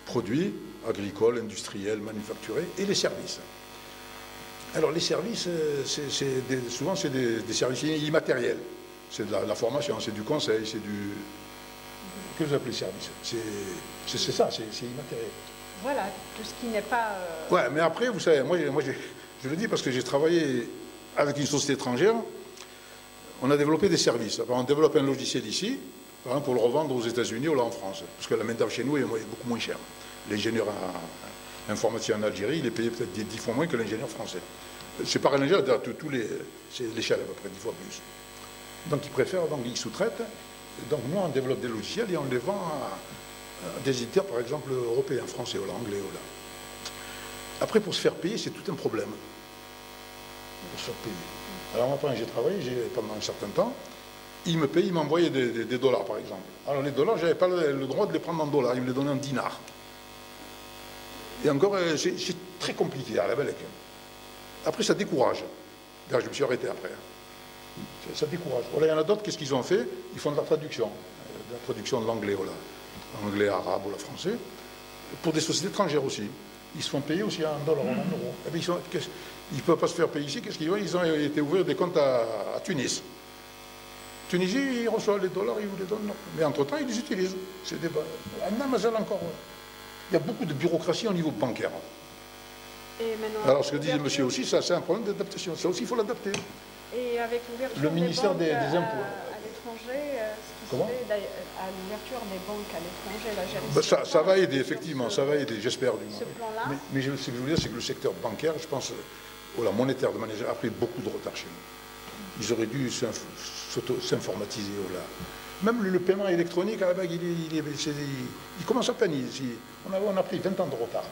Produits, agricoles, industriels, manufacturés, et les services. Alors les services, souvent c'est des services immatériels. C'est de la formation, c'est du conseil, c'est du... Que vous appelez service? C'est ça, c'est immatériel. Voilà, tout ce qui n'est pas... Ouais, mais après, vous savez, moi je le dis parce que j'ai travaillé avec une société étrangère, on a développé des services. On développe un logiciel ici, par exemple, pour le revendre aux États-Unis ou là en France, parce que la main-d'œuvre chez nous est beaucoup moins chère. L'ingénieur informaticien en Algérie, il est payé peut-être 10 fois moins que l'ingénieur français. C'est pas un ingénieur, c'est l'échelle à peu près 10 fois plus. Donc ils préfèrent, donc ils sous-traitent. Donc nous on développe des logiciels et on les vend à des éditeurs par exemple européens, français ou anglais ou là. Après pour se faire payer c'est tout un problème. Pour se faire payer. Alors moi j'ai travaillé pendant un certain temps, ils me payaient, ils m'envoyaient des dollars par exemple. Alors les dollars, j'avais pas le droit de les prendre en dollars, ils me les donnaient en dinars. Et encore c'est très compliqué à la belle. Après ça décourage. D'ailleurs je me suis arrêté après. Ça décourage. Voilà, il y en a d'autres, qu'est-ce qu'ils ont fait? Ils font de la traduction de l'anglais, voilà. Anglais, arabe ou la français, pour des sociétés étrangères aussi. Ils se font payer aussi en dollars ou en euros. Et bien, ils ne peuvent pas se faire payer ici, qu'est-ce qu'ils font? Ils ont été ouvrir des comptes à Tunis. Tunisie, ils reçoivent les dollars, ils vous les donnent. Non. Mais entre-temps, ils les utilisent. C'est des... encore. Il y a beaucoup de bureaucratie au niveau bancaire. Et maintenant, alors, ce que dit le monsieur aussi, ça, c'est un problème d'adaptation. Ça aussi, il faut l'adapter. Et avec l'ouverture le ministère des impôts à l'étranger, ce qui se fait à l'ouverture des banques à l'étranger, ben ça va aider, effectivement, ça va aider, j'espère du moins. Ce plan-là. Mais ce que je veux dire, c'est que le secteur bancaire, je pense, la monétaire de manière a pris beaucoup de retard chez nous. Ils auraient dû s'informatiser. Même le paiement électronique, à la bague, il commence à peine. On a pris 20 ans de retard.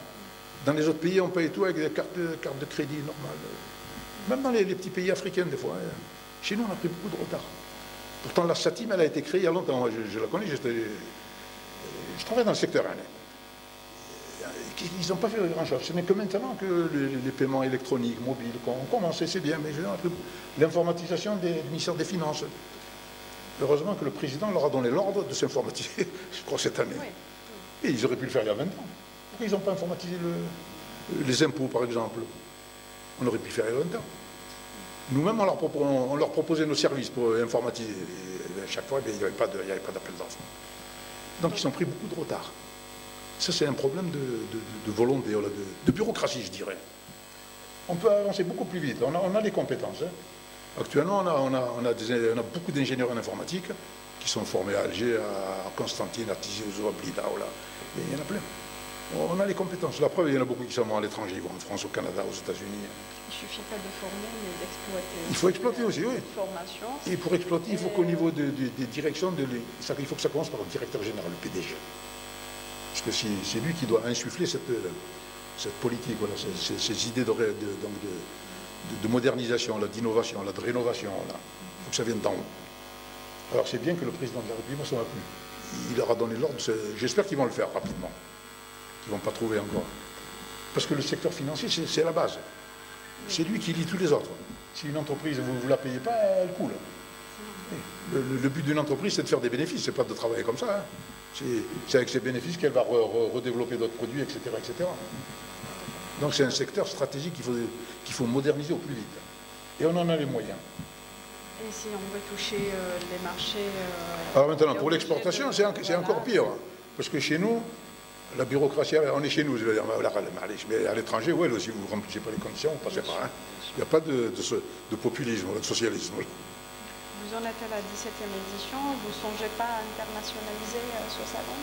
Dans les autres pays, on paye tout avec des cartes de crédit normales. Même dans les petits pays africains, des fois. Chez nous, on a pris beaucoup de retard. Pourtant, la SATIM, elle a été créée il y a longtemps. Je la connais, je travaille dans le secteur. Ils n'ont pas fait grand-chose. Ce n'est que maintenant que les paiements électroniques, mobiles, qu'on commence, c'est bien. Mais l'informatisation du ministère des Finances. Heureusement que le président leur a donné l'ordre de s'informatiser, je crois, cette année. Oui. Et ils auraient pu le faire il y a 20 ans. Pourquoi ils n'ont pas informatisé les impôts, par exemple? On aurait pu le faire il y a 20 ans. Nous-mêmes, on leur proposait nos services pour informatiser. Et à chaque fois, il n'y avait pas d'appel d'offres. Donc, ils ont pris beaucoup de retard. Ça, c'est un problème de volonté, de bureaucratie, je dirais. On peut avancer beaucoup plus vite. On a les compétences. Hein. Actuellement, on a beaucoup d'ingénieurs en informatique qui sont formés à Alger, à Constantine, à Tizi Ouzou, à Blida. Il y en a plein. On a les compétences. La preuve, il y en a beaucoup qui sont à l'étranger. Ils vont en France, au Canada, aux États-Unis. Il ne suffit pas de former, mais d'exploiter. Il faut exploiter aussi, oui. Formation. Et pour exploiter, il faut qu'au niveau des directions, il faut que ça commence par le directeur général, le PDG. Parce que c'est lui qui doit insuffler cette politique, voilà, ces idées de modernisation, d'innovation, de rénovation. Il faut que ça vienne d'en haut. Alors c'est bien que le président de la République, moi ça m'a plu. Il leur a donné l'ordre, j'espère qu'ils vont le faire rapidement. Qu'ils ne vont pas trouver encore. Parce que le secteur financier, c'est la base. C'est lui qui lie tous les autres. Si une entreprise, vous ne la payez pas, elle coule. Le but d'une entreprise, c'est de faire des bénéfices, c'est pas de travailler comme ça. Hein. C'est avec ces bénéfices qu'elle va redévelopper d'autres produits, etc., etc. Donc c'est un secteur stratégique qu'il faut moderniser au plus vite. Et on en a les moyens. Et si on veut toucher les marchés... Alors maintenant, pour l'exportation, c'est encore pire. Parce que chez nous, la bureaucratie, on est chez nous, je veux dire, mais à l'étranger, oui, si vous ne remplissez pas les conditions, vous passez par. Hein. Il n'y a pas de populisme, de socialisme. Vous en êtes à la 17e édition, vous ne songez pas à internationaliser ce salon?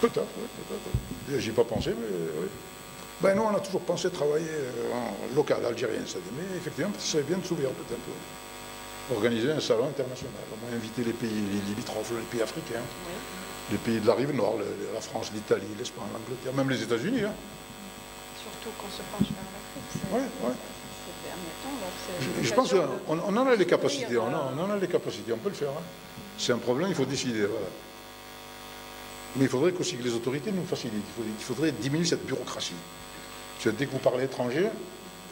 Peut-être, oui, peut-être. J'y ai pas pensé, mais oui. Ben non, on a toujours pensé travailler en local, algérien, mais effectivement, ça serait bien de s'ouvrir peut-être. Organiser un salon international, au moins inviter les pays limitrophes, les pays africains, oui. Les pays de la rive nord, la France, l'Italie, l'Espagne, l'Angleterre, même les États-Unis. Hein. Surtout qu'on se penche vers l'Afrique. Oui, oui. Je pense qu'on en a les capacités, on en a les capacités, on peut le faire. Hein. C'est un problème, il faut décider. Voilà. Mais il faudrait aussi que les autorités nous facilitent. Il faudrait diminuer cette bureaucratie. Parce que dès que vous parlez étranger,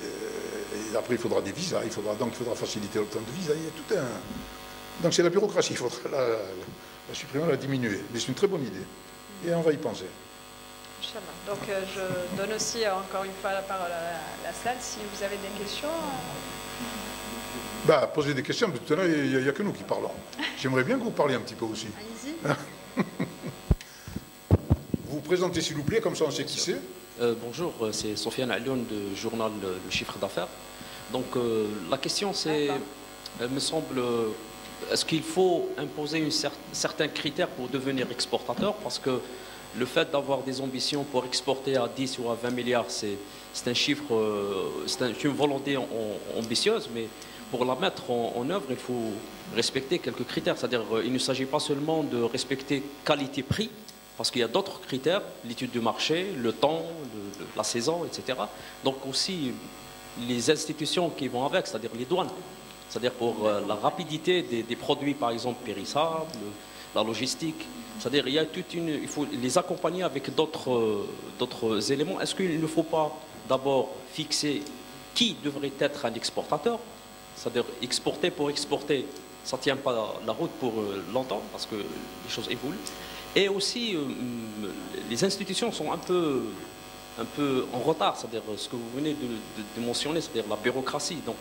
et après il faudra des visas, il faudra faciliter le temps de visa. Il y a tout un... Donc c'est la bureaucratie, il faudra la supprimer, la diminuer. Mais c'est une très bonne idée. Et on va y penser. Donc je donne aussi encore une fois la parole à la salle. Si vous avez des questions... Bah, posez des questions, mais tout à l'heure, il n'y a que nous qui parlons. J'aimerais bien que vous parliez un petit peu aussi. Allez-y. Vous vous présentez s'il vous plaît, comme ça on sait qui c'est. Bonjour, c'est Sofiane Alioun du journal Le Chiffre d'Affaires. Donc la question c'est, elle me semble, est-ce qu'il faut imposer certains critères pour devenir exportateur? Parce que le fait d'avoir des ambitions pour exporter à 10 ou à 20 milliards, c'est un chiffre, c'est une volonté ambitieuse, mais pour la mettre en œuvre, il faut respecter quelques critères. C'est-à-dire il ne s'agit pas seulement de respecter qualité-prix, parce qu'il y a d'autres critères, l'étude du marché, le temps, la saison, etc. Donc aussi les institutions qui vont avec, c'est-à-dire les douanes, c'est-à-dire pour la rapidité des produits, par exemple, périssables, la logistique. C'est-à-dire il faut les accompagner avec d'autres éléments. Est-ce qu'il ne faut pas d'abord fixer qui devrait être un exportateur? C'est-à-dire exporter pour exporter, ça ne tient pas la route pour longtemps parce que les choses évoluent. Et aussi, les institutions sont un peu en retard, c'est-à-dire ce que vous venez de mentionner, c'est-à-dire la bureaucratie. Donc,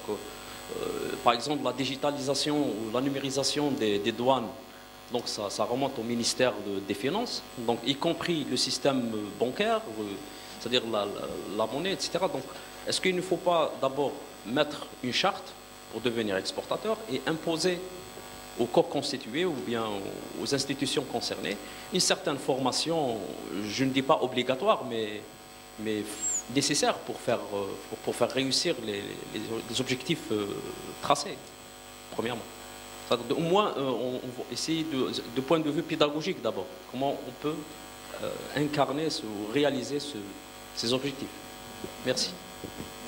par exemple, la digitalisation ou la numérisation des douanes, donc ça remonte au ministère des Finances, donc y compris le système bancaire, c'est-à-dire la monnaie, etc. Donc, est-ce qu'il ne faut pas d'abord mettre une charte pour devenir exportateur et imposer aux corps constitués ou bien aux institutions concernées une certaine formation, je ne dis pas obligatoire, mais nécessaire pour faire réussir les objectifs tracés, premièrement. Au moins, on va essayer de point de vue pédagogique d'abord, comment on peut incarner ou réaliser ces objectifs. Merci.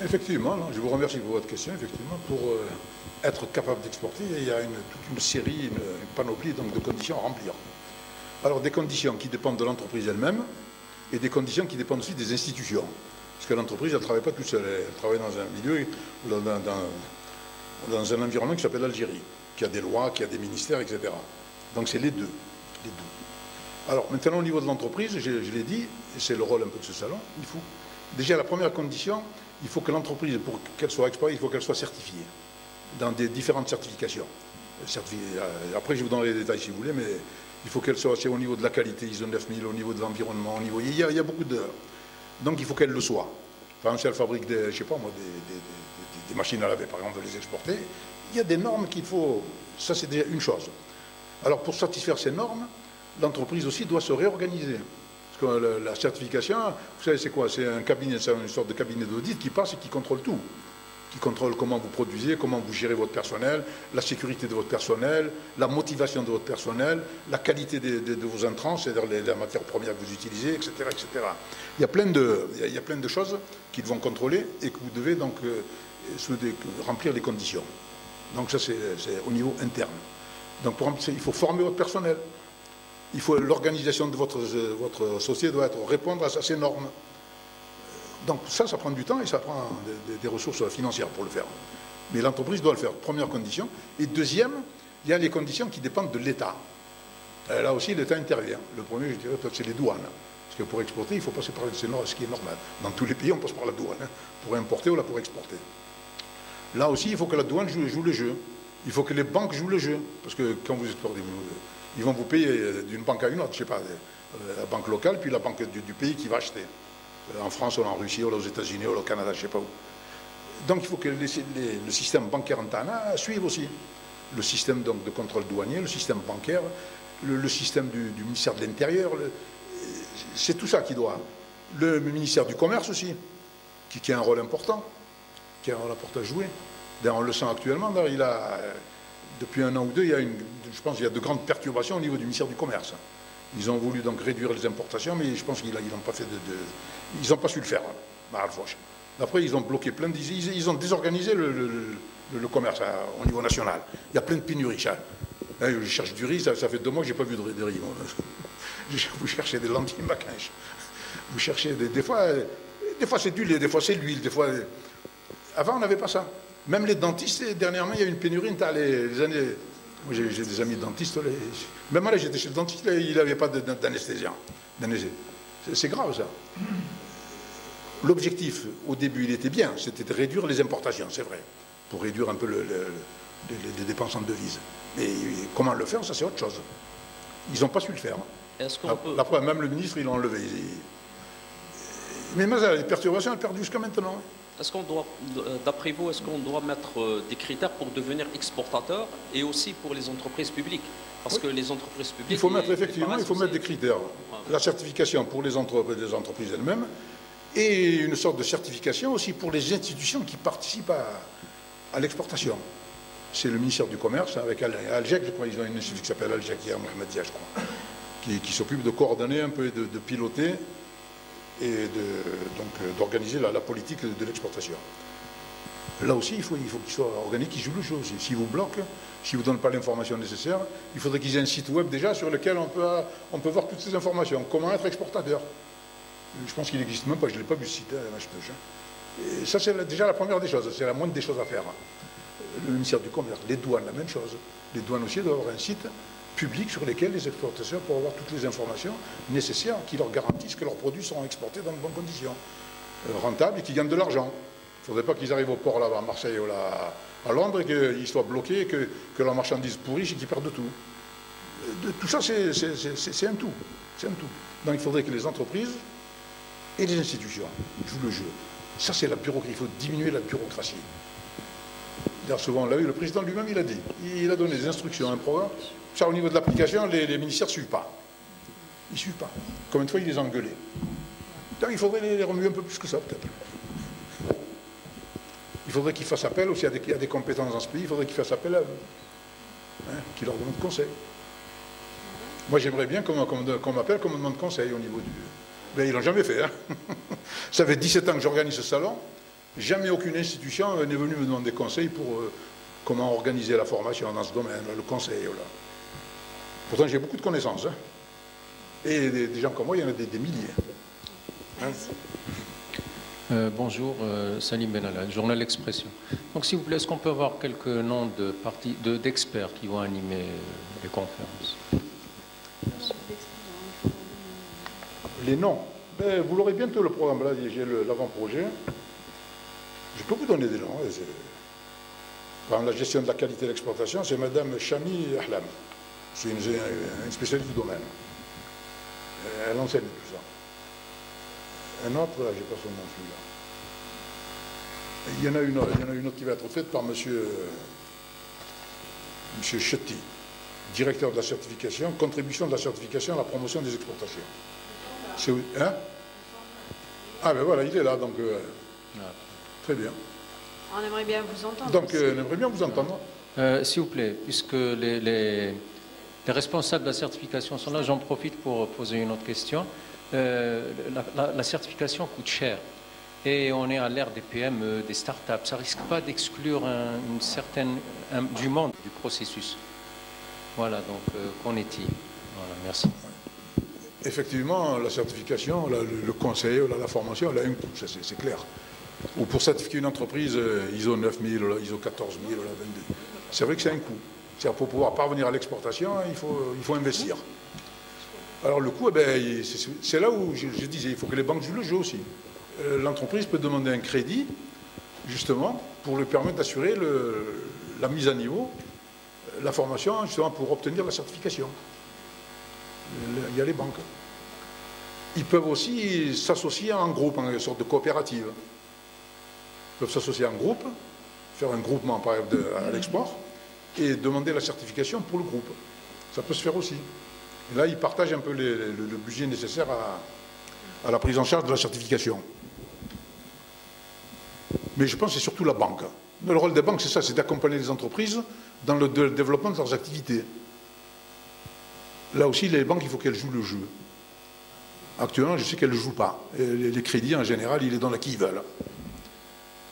Effectivement, je vous remercie pour votre question. Effectivement, pour être capable d'exporter, il y a toute une série, une panoplie donc, de conditions à remplir. Alors des conditions qui dépendent de l'entreprise elle-même et des conditions qui dépendent aussi des institutions. Parce que l'entreprise, elle ne travaille pas toute seule, elle travaille dans un milieu, dans un environnement qui s'appelle l'Algérie, qui a des lois, qui a des ministères, etc. Donc c'est les deux. Alors maintenant au niveau de l'entreprise, je l'ai dit, et c'est le rôle un peu de ce salon, il faut déjà la première condition, il faut que l'entreprise, pour qu'elle soit exportée, il faut qu'elle soit certifiée dans des différentes certifications. Après, je vous donnerai les détails si vous voulez, mais Il faut qu'elle soit aussi au niveau de la qualité ISO 9000, au niveau de l'environnement, il y a beaucoup de... Donc il faut qu'elle le soit. Par exemple, si elle fabrique des, je sais pas moi, des machines à laver, par exemple, de les exporter, il y a des normes qu'il faut... Ça, c'est déjà une chose. Alors, pour satisfaire ces normes, l'entreprise aussi doit se réorganiser. Parce que la certification, vous savez, c'est quoi? C'est un cabinet, c'est une sorte de cabinet d'audit qui passe et qui contrôle tout. Qui contrôle comment vous produisez, comment vous gérez votre personnel, la sécurité de votre personnel, la motivation de votre personnel, la qualité de vos intrants, c'est-à-dire la matière première que vous utilisez, etc., etc. Il y a plein de choses qu'ils vont contrôler et que vous devez donc remplir les conditions. Donc ça, c'est au niveau interne. Donc pour remplir, il faut former votre personnel. L'organisation de votre société doit répondre à ces normes. Donc ça prend du temps et ça prend des ressources financières pour le faire. Mais l'entreprise doit le faire, première condition. Et deuxième, il y a les conditions qui dépendent de l'État. Là aussi, l'État intervient. Le premier, je dirais, c'est les douanes. Parce que pour exporter, il faut passer par ce qui est normal. Dans tous les pays, on passe par la douane, pour importer ou là pour exporter. Là aussi, il faut que la douane joue le jeu. Il faut que les banques jouent le jeu. Parce que quand vous exportez, ils vont vous payer d'une banque à une autre, je ne sais pas, la banque locale, puis la banque du pays qui va acheter. En France, ou en Russie, ou aux États-Unis, ou au Canada, je ne sais pas où. Donc il faut que le système bancaire en Tana suive aussi. Le système donc, de contrôle douanier, le système bancaire, le système du ministère de l'Intérieur, c'est tout ça qui doit. Le ministère du Commerce aussi, qui a un rôle important, qui a un rôle important à jouer. D'ailleurs, on le sent actuellement, depuis un an ou deux, je pense qu'il y a de grandes perturbations au niveau du ministère du Commerce. Ils ont voulu donc réduire les importations, mais je pense qu'ils n'ont pas fait ils n'ont pas su le faire. Après, ils ont bloqué ils ont désorganisé le commerce au niveau national. Il y a plein de pénuries. Je cherche du riz, ça fait 2 mois que je n'ai pas vu de riz. Vous cherchez des lentilles maquinches. Vous cherchez des fois c'est du lait, des fois c'est l'huile, des fois... Avant, on n'avait pas ça. Même les dentistes, dernièrement, il y a eu une pénurie. Les années... Moi, j'ai des amis dentistes. Même là, j'étais chez le dentiste, il n'avait pas d'anesthésien. C'est grave, ça. L'objectif, au début, il était bien. C'était de réduire les importations, c'est vrai. Pour réduire un peu les dépenses en devises. Mais comment le faire, ça, c'est autre chose. Ils n'ont pas su le faire. Après, même le ministre, il l'a enlevé. Mais les perturbations, elles perdent jusqu'à maintenant. Est-ce qu'on doit, d'après vous, est-ce qu'on doit mettre des critères pour devenir exportateur et aussi pour les entreprises publiques? Parce que les entreprises publiques... Il faut mettre, effectivement, il faut mettre des critères. La certification pour les entreprises elles-mêmes et une sorte de certification aussi pour les institutions qui participent à l'exportation. C'est le ministère du Commerce avec Algec, je crois, ils ont une institution qui s'appelle Algec, qui est à Mohamedia, je crois, qui s'occupe de coordonner un peu, de piloter et d'organiser la politique de l'exportation. Là aussi, il faut qu'ils soient organiques, qu'ils jouent le jeu aussi. S'ils vous bloquent, s'ils ne vous donnent pas l'information nécessaire, il faudrait qu'ils aient un site web déjà sur lequel on peut voir toutes ces informations. Comment être exportateur. Je pense qu'il n'existe même pas, je ne l'ai pas vu ce site, et ça, c'est déjà la première des choses, c'est la moindre des choses à faire. Le ministère du Commerce, les douanes, la même chose. Les douanes aussi doivent avoir un site public sur lequel les exportateurs pourront avoir toutes les informations nécessaires qui leur garantissent que leurs produits seront exportés dans de bonnes conditions, rentables et qui gagnent de l'argent. Il ne faudrait pas qu'ils arrivent au port là-bas à Marseille ou là, à Londres et qu'ils soient bloqués, que leurs marchandises pourrissent et qu'ils perdent tout. Tout ça, c'est un tout. C'est un tout. Donc il faudrait que les entreprises et les institutions jouent le jeu. Ça, c'est la bureaucratie. Il faut diminuer la bureaucratie. D'ailleurs, souvent, on l'a vu, le président lui-même, il a dit. Il a donné des instructions, un programme. Ça, au niveau de l'application, les ministères ne suivent pas. Ils ne suivent pas. Combien de fois, il les a engueulés. Donc, il faudrait les remuer un peu plus que ça, peut-être. Il faudrait qu'ils fassent appel aussi à des compétences dans ce pays. Il faudrait qu'ils fassent appel à eux. Qu'ils leur demandent conseil. Moi, j'aimerais bien qu'on m'appelle, qu'on me demande conseil au niveau du... Mais ils ne l'ont jamais fait. Ça fait 17 ans que j'organise ce salon. Jamais aucune institution n'est venue me demander conseil pour comment organiser la formation dans ce domaine, le conseil. Là. Pourtant, j'ai beaucoup de connaissances. Et des gens comme moi, il y en a des milliers. Bonjour, Salim Benalla, journal L'Expression. Donc, s'il vous plaît, est-ce qu'on peut avoir quelques noms d'experts qui vont animer les conférences? Les noms, vous l'aurez bientôt le programme, là, j'ai l'avant-projet. Je peux vous donner des noms. Par exemple, la gestion de la qualité de l'exportation, c'est Madame Chami Ahlam. C'est une spécialiste du domaine. Elle enseigne tout ça. Un autre, là, j'ai pas son nom celui-là. Il y en a une autre qui va être faite par monsieur Chetti, directeur de la certification, contribution de la certification à la promotion des exportations. Hein? Ah ben voilà, il est là, donc très bien. On aimerait bien vous entendre. Donc on aimerait bien vous entendre. S'il vous plaît, puisque les responsables de la certification sont là, j'en profite pour poser une autre question. La certification coûte cher et on est à l'ère des PME, des startups. Ça ne risque pas d'exclure du monde du processus. Voilà, donc qu'en est-il? Voilà, merci. Effectivement, la certification, le conseil, la formation, elle a un coût, c'est clair. Ou pour certifier une entreprise, ISO 9000, ISO 14000, 22. C'est vrai que c'est un coût. C'est-à-dire pour pouvoir parvenir à l'exportation, il faut investir. Alors le coût, c'est là où je disais, il faut que les banques jouent le jeu aussi. L'entreprise peut demander un crédit, justement, pour lui permettre d'assurer la mise à niveau, la formation, justement, pour obtenir la certification. Il y a les banques. Ils peuvent aussi s'associer en groupe, en sorte de coopérative. Ils peuvent s'associer en groupe, faire un groupement par exemple à l'export, et demander la certification pour le groupe. Ça peut se faire aussi. Et là, ils partagent un peu le budget nécessaire à la prise en charge de la certification. Mais je pense que c'est surtout la banque. Le rôle des banques, c'est ça, c'est d'accompagner les entreprises dans le développement de leurs activités. Là aussi, les banques, il faut qu'elles jouent le jeu. Actuellement, je sais qu'elles ne jouent pas. Et les crédits, en général, ils les donnent à qui ils veulent.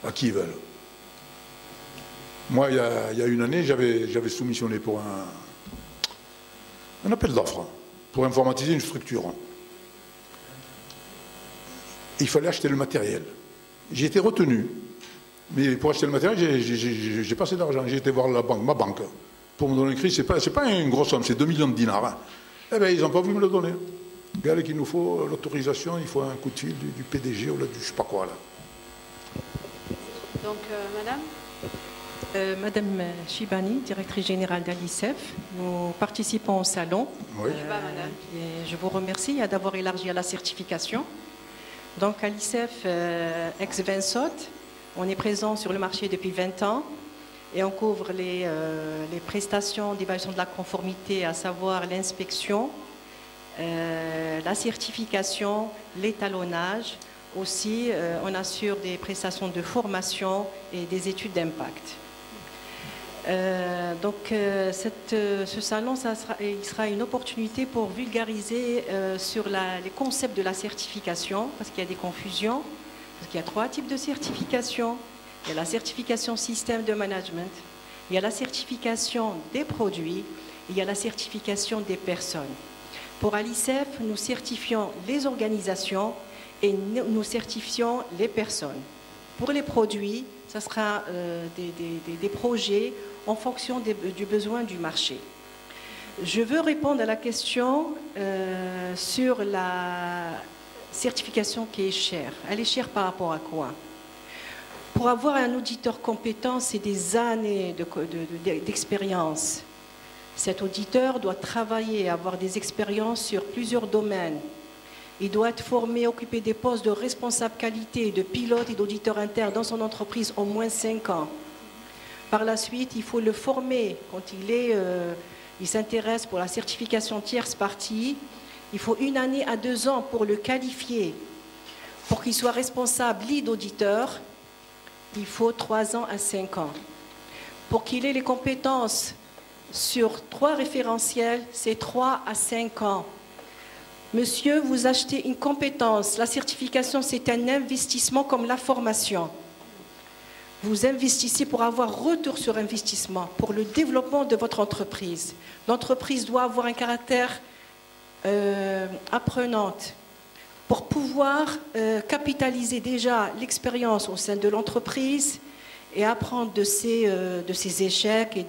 À qui ils veulent. Moi, il y a une année, j'avais soumissionné pour un appel d'offres pour informatiser une structure. Il fallait acheter le matériel. J'ai été retenu. Mais pour acheter le matériel, j'ai pas assez d'argent. J'ai été voir ma banque, pour me donner un crédit. C'est pas une grosse somme, c'est 2 millions de dinars. Hein. Eh bien, ils n'ont pas voulu me le donner. Regardez qu'il nous faut l'autorisation, il faut un coup de fil du PDG ou là, du je sais pas quoi. Là. Donc, madame Madame Chibani, directrice générale d'Alicef, nous participons au salon. Oui. Madame. Et je vous remercie d'avoir élargi à la certification. Donc, Alicef, ex-Vinsot, on est présent sur le marché depuis 20 ans et on couvre les prestations d'évaluation de la conformité, à savoir l'inspection, la certification, l'étalonnage. Aussi, on assure des prestations de formation et des études d'impact. Ce salon, il sera une opportunité pour vulgariser sur les concepts de la certification, parce qu'il y a des confusions, parce qu'il y a 3 types de certification. Il y a la certification système de management, il y a la certification des produits, il y a la certification des personnes. Pour Alicef, nous certifions les organisations et nous certifions les personnes. Pour les produits, ce sera des projets en fonction du besoin du marché. Je veux répondre à la question sur la certification qui est chère. Elle est chère par rapport à quoi? Pour avoir un auditeur compétent, c'est des années d'expérience. Cet auditeur doit travailler, avoir des expériences sur plusieurs domaines. Il doit être formé, occuper des postes de responsable qualité, de pilote et d'auditeur interne dans son entreprise au moins 5 ans. Par la suite, il faut le former quand il s'intéresse pour la certification tierce partie. Il faut 1 année à 2 ans pour le qualifier. Pour qu'il soit responsable lead auditeur, il faut 3 ans à 5 ans. Pour qu'il ait les compétences sur 3 référentiels, c'est 3 à 5 ans. Monsieur, vous achetez une compétence. La certification, c'est un investissement comme la formation. Vous investissez pour avoir retour sur investissement, pour le développement de votre entreprise. L'entreprise doit avoir un caractère apprenante pour pouvoir capitaliser déjà l'expérience au sein de l'entreprise et apprendre de ses échecs et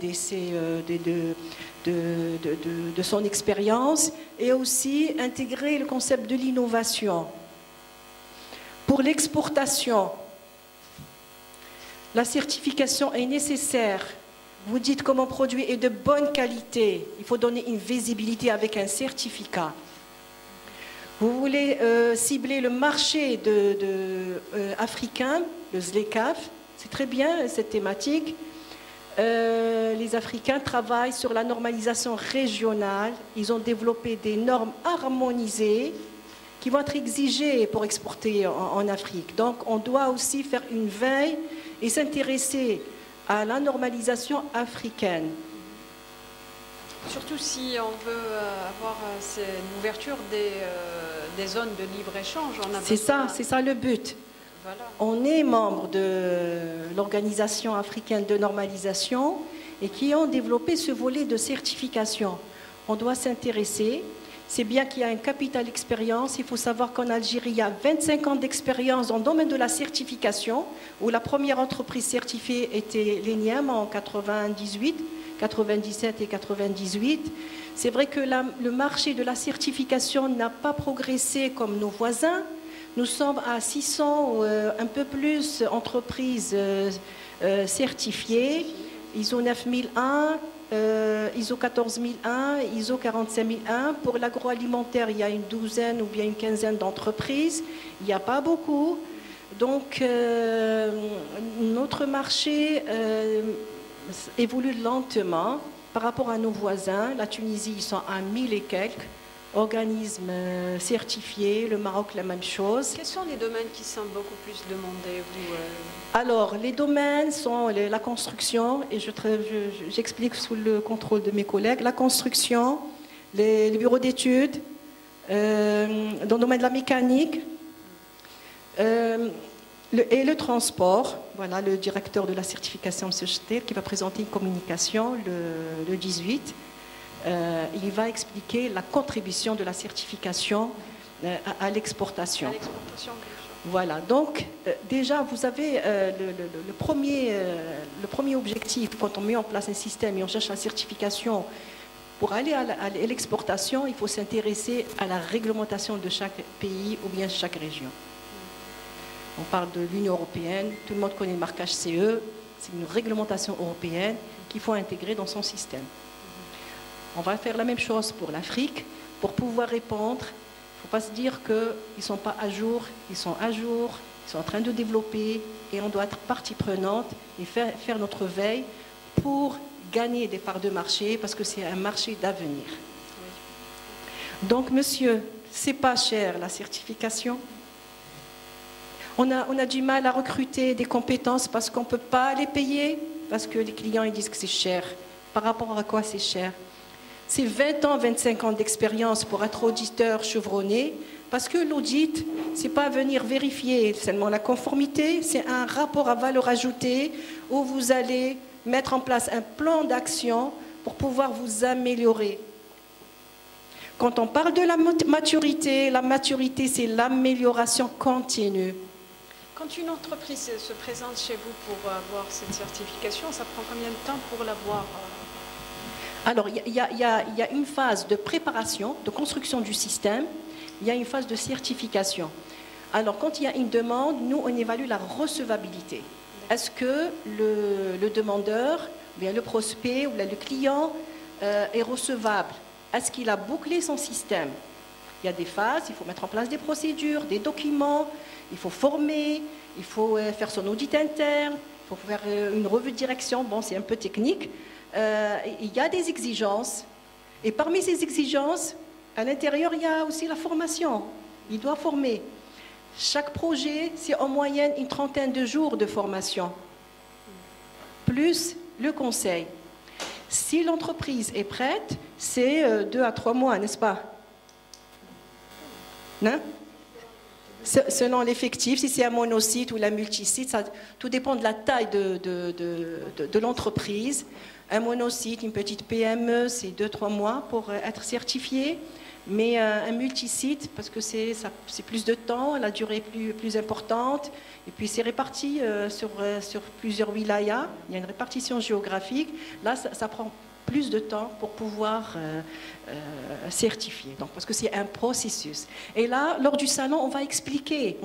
de son expérience, et aussi intégrer le concept de l'innovation. Pour l'exportation, la certification est nécessaire Vous dites que mon produit est de bonne qualité. Il faut donner une visibilité avec un certificat. Vous voulez cibler le marché africain, le ZLECAf. C'est très bien cette thématique. Les Africains travaillent sur la normalisation régionale. Ils ont développé des normes harmonisées qui vont être exigées pour exporter en Afrique. Donc on doit aussi faire une veille et s'intéresser à la normalisation africaine. Surtout si on veut avoir une ouverture des zones de libre-échange. C'est ça le but. Voilà. On est membre de l'Organisation africaine de normalisation et qui ont développé ce volet de certification. On doit s'intéresser. C'est bien qu'il y a un capital expérience. Il faut savoir qu'en Algérie, il y a 25 ans d'expérience dans le domaine de la certification, où la première entreprise certifiée était l'ENIAM en 98, 97 et 98. C'est vrai que le marché de la certification n'a pas progressé comme nos voisins. Nous sommes à 600 ou un peu plus entreprises certifiées, ISO 9001, ISO 14001, ISO 45001. Pour l'agroalimentaire, il y a une douzaine ou bien une quinzaine d'entreprises. Il n'y a pas beaucoup. Donc, notre marché évolue lentement par rapport à nos voisins. La Tunisie, ils sont à 1000 et quelques organismes certifiés. Le Maroc, la même chose. Quels sont les domaines qui sont beaucoup plus demandés Alors, les domaines sont la construction, et j'explique sous le contrôle de mes collègues, la construction, les bureaux d'études, dans le domaine de la mécanique, et le transport. Voilà le directeur de la certification, M. Schter, qui va présenter une communication le 18. Il va expliquer la contribution de la certification à l'exportation. Voilà, donc déjà vous avez le premier objectif quand on met en place un système et on cherche la certification. Pour aller à l'exportation, il faut s'intéresser à la réglementation de chaque pays ou bien chaque région. On parle de l'Union européenne, tout le monde connaît le marquage CE, c'est une réglementation européenne qu'il faut intégrer dans son système. On va faire la même chose pour l'Afrique. Pour pouvoir répondre, il ne faut pas se dire qu'ils ne sont pas à jour. Ils sont à jour, ils sont en train de développer et on doit être partie prenante et faire notre veille pour gagner des parts de marché parce que c'est un marché d'avenir. Donc, monsieur, ce n'est pas cher la certification. On a du mal à recruter des compétences parce qu'on ne peut pas les payer, parce que les clients ils disent que c'est cher. Par rapport à quoi c'est cher? C'est 20 ans, 25 ans d'expérience pour être auditeur chevronné, parce que l'audit, ce n'est pas venir vérifier seulement la conformité, c'est un rapport à valeur ajoutée où vous allez mettre en place un plan d'action pour pouvoir vous améliorer. Quand on parle de la maturité, c'est l'amélioration continue. Quand une entreprise se présente chez vous pour avoir cette certification, ça prend combien de temps pour l'avoir? Alors, il y a une phase de préparation, de construction du système, il y a une phase de certification. Alors, quand il y a une demande, nous, on évalue la recevabilité. Est-ce que le demandeur, bien le prospect ou le client est recevable? Est-ce qu'il a bouclé son système? Il y a des phases, il faut mettre en place des procédures, des documents, il faut former, il faut faire son audit interne, il faut faire une revue de direction. Bon, c'est un peu technique. Il y a des exigences. Et parmi ces exigences, à l'intérieur, il y a aussi la formation. Il doit former. Chaque projet, c'est en moyenne une trentaine de jours de formation, plus le conseil. Si l'entreprise est prête, c'est 2 à 3 mois, n'est-ce pas? Non? Selon l'effectif, si c'est un monosite ou la multisite, ça, tout dépend de la taille de l'entreprise. Un monosite, une petite PME, c'est 2-3 mois pour être certifié. Mais un multisite, parce que c'est plus de temps, la durée est plus importante, et puis c'est réparti sur plusieurs wilayas, il y a une répartition géographique. Là, ça prend plus de temps pour pouvoir certifier. Donc, parce que c'est un processus. Et là, lors du salon, on va expliquer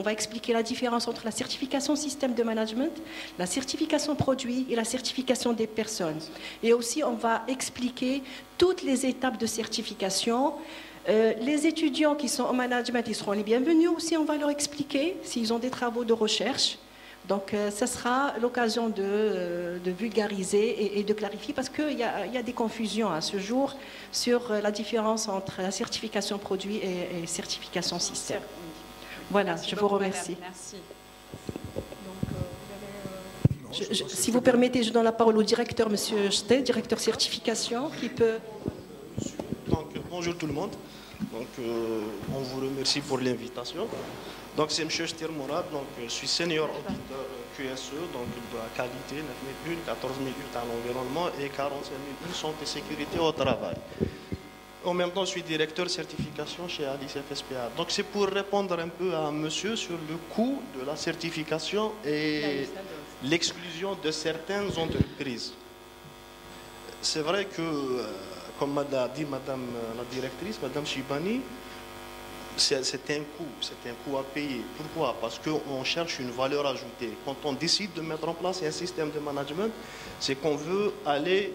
la différence entre la certification système de management, la certification produit et la certification des personnes. Et aussi, on va expliquer toutes les étapes de certification. Les étudiants qui sont en management, ils seront les bienvenus aussi, on va leur expliquer s'ils ont des travaux de recherche. Donc, ça sera l'occasion de vulgariser et de clarifier parce qu'il y a des confusions à ce jour sur la différence entre la certification produit et certification système. Voilà, je vous remercie. Merci. Si vous permettez, je donne la parole au directeur, M. Jté, directeur certification, qui peut... Donc, bonjour tout le monde. Donc, on vous remercie pour l'invitation. Donc, c'est M. Jté Mourad, donc je suis senior auditeur QSE, donc de la qualité 9001, 14001 à l'environnement et 45001 santé et sécurité au travail. En même temps, je suis directeur certification chez ADICF-SPA. Donc, c'est pour répondre un peu à monsieur sur le coût de la certification et l'exclusion de certaines entreprises. C'est vrai que, comme l'a dit Madame la directrice, Madame Chibani, c'est un coût à payer. Pourquoi? Parce qu'on cherche une valeur ajoutée. Quand on décide de mettre en place un système de management, c'est qu'on veut aller,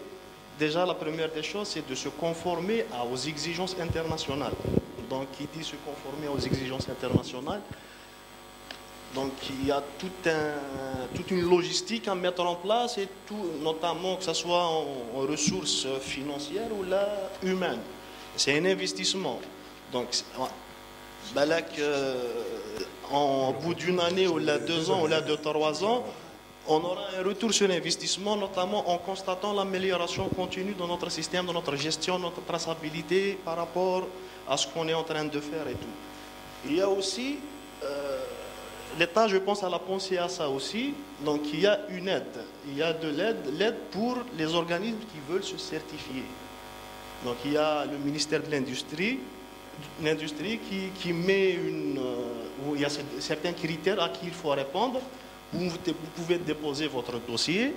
déjà la première des choses, c'est de se conformer aux exigences internationales. Donc, qui dit se conformer aux exigences internationales, donc il y a toute une logistique à mettre en place, et tout, notamment que ce soit en ressources financières ou là, humaines. C'est un investissement. Donc, au bout d'une année ou là 2 ans ou là 2-3 ans, on aura un retour sur l'investissement, notamment en constatant l'amélioration continue de notre système, de notre gestion, notre traçabilité par rapport à ce qu'on est en train de faire et tout. Il y a aussi, l'État, je pense, à la pensée à ça aussi, donc il y a une aide. Il y a de l'aide pour les organismes qui veulent se certifier. Donc il y a le ministère de l'Industrie qui met où il y a certains critères à qui il faut répondre. Vous pouvez déposer votre dossier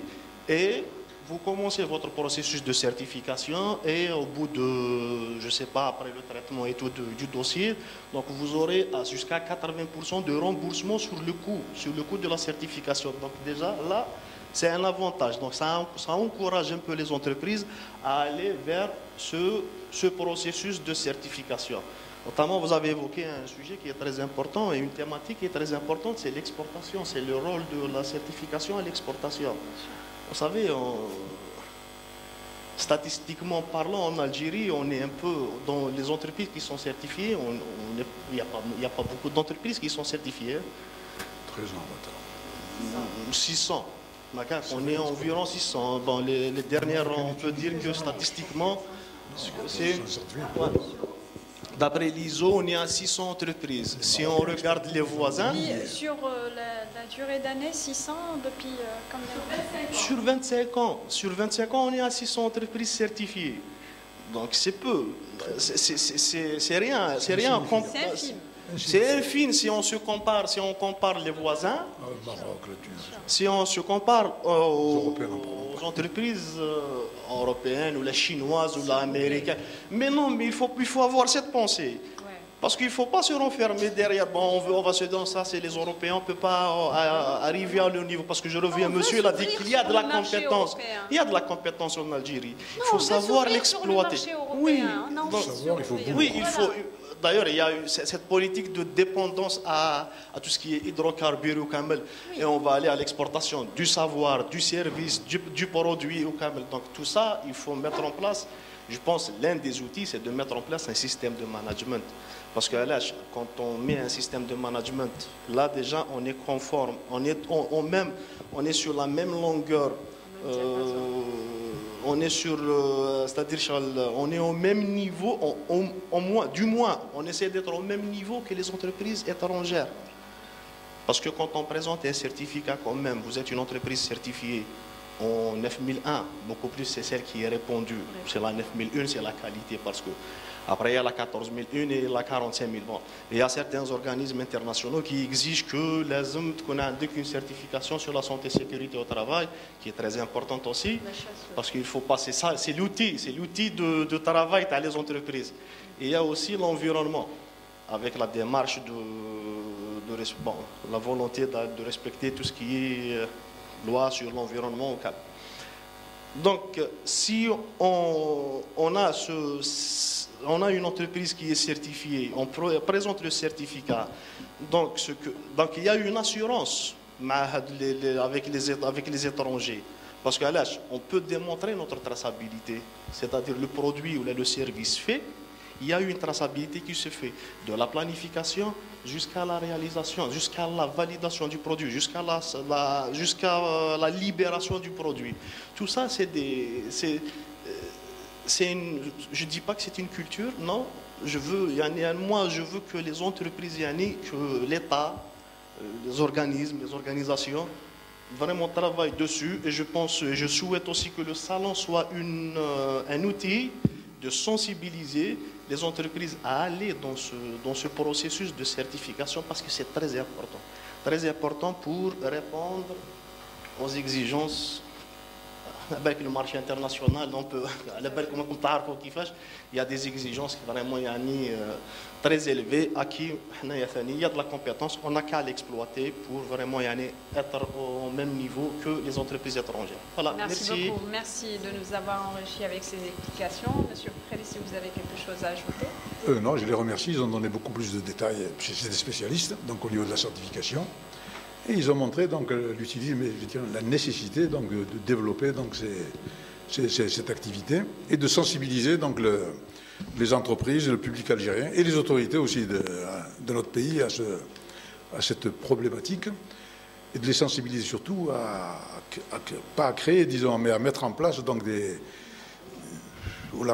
et vous commencez votre processus de certification, et au bout de, je ne sais pas, après le traitement et tout du dossier, donc vous aurez jusqu'à 80% de remboursement sur le coût de la certification. Donc déjà là, c'est un avantage. Donc ça encourage un peu les entreprises à aller vers ce processus de certification. Notamment, vous avez évoqué un sujet qui est très important et une thématique qui est très importante, c'est l'exportation. C'est le rôle de la certification à l'exportation. Vous savez, statistiquement parlant, en Algérie, on est un peu dans les entreprises qui sont certifiées. Il n'y a pas beaucoup d'entreprises qui sont certifiées. Très en retard. 600. On est environ 600. Dans les dernières, on peut dire que statistiquement, c'est... D'après l'ISO, on est à 600 entreprises. Si on regarde les voisins... Sur la durée d'année, 600 depuis combien de temps? Sur 25 ans. Sur 25 ans, on est à 600 entreprises certifiées. Donc c'est peu. C'est rien. C'est rien. C'est infime si on compare les voisins. Si on se compare aux entreprises européennes ou les chinoises ou les américaines. Mais non, mais il faut avoir cette pensée. Parce qu'il ne faut pas se renfermer derrière. Bon, on va se dire ça, c'est les Européens, on ne peut pas arriver à leur niveau. Parce que je reviens, monsieur, il a dit qu'il y a de la compétence. Il y a de la compétence en Algérie. Il faut savoir l'exploiter. Oui, il faut. D'ailleurs, il y a eu cette politique de dépendance à tout ce qui est hydrocarbures au Camel. Et on va aller à l'exportation du savoir, du service, du produit au Camel. Donc tout ça, il faut mettre en place. Je pense que l'un des outils, c'est de mettre en place un système de management. Parce que là, quand on met un système de management, là déjà, on est conforme. On est sur la même longueur. On est c'est-à-dire, on est au même niveau, du moins, on essaie d'être au même niveau que les entreprises étrangères. Parce que quand on présente un certificat quand même, vous êtes une entreprise certifiée en 9001, beaucoup plus c'est celle qui est répondue. C'est la 9001, c'est la qualité, parce que Après, il y a la 14001 et la 45000. Bon. Il y a certains organismes internationaux qui exigent que les hommes qu'on a une certification sur la santé et sécurité au travail, qui est très importante aussi, parce qu'il faut passer ça, c'est l'outil de travail dans les entreprises. Et il y a aussi l'environnement, avec la démarche la volonté de respecter tout ce qui est loi sur l'environnement au Cap. Donc, si on a une entreprise qui est certifiée, on présente le certificat, donc il y a une assurance avec les étrangers. Parce qu'à l'âge, on peut démontrer notre traçabilité, c'est-à-dire le produit ou le service fait, il y a une traçabilité qui se fait, de la planification jusqu'à la réalisation, jusqu'à la validation du produit, jusqu'à la libération du produit. Tout ça, je ne dis pas que c'est une culture, non. Moi, je veux que les entreprises, que l'État, les organismes, les organisations, vraiment travaillent dessus. Et je souhaite aussi que le salon soit un outil de sensibiliser les entreprises à aller dans ce processus de certification parce que c'est très important. Très important pour répondre aux exigences avec le marché international. Il y a des exigences qui vraiment très élevées à qui il y a de la compétence, on n'a qu'à l'exploiter pour vraiment être au même niveau que les entreprises étrangères. Voilà, merci beaucoup. Merci de nous avoir enrichis avec ces explications. Monsieur Préli, si vous avez quelque chose à ajouter. Non, je les remercie. Ils ont donné beaucoup plus de détails. C'est des spécialistes, donc au niveau de la certification. Et ils ont montré donc la nécessité donc de développer donc cette activité et de sensibiliser donc les entreprises, le public algérien et les autorités aussi de notre pays à cette problématique et de les sensibiliser surtout pas à créer, disons, mais à mettre en place donc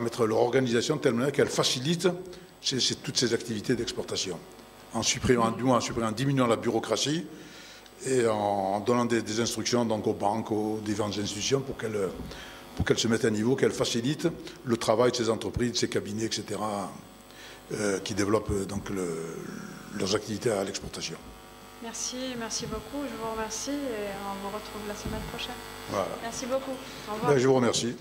mettre leur organisation de telle manière qu'elle facilite toutes ces activités d'exportation en diminuant la bureaucratie et en donnant des instructions donc aux banques, aux différentes institutions pour qu'elles se mettent à niveau, qu'elles facilitent le travail de ces entreprises, de ces cabinets, etc., qui développent donc leurs activités à l'exportation. Merci beaucoup, je vous remercie et on vous retrouve la semaine prochaine. Voilà. Merci beaucoup. Au revoir. Je vous remercie.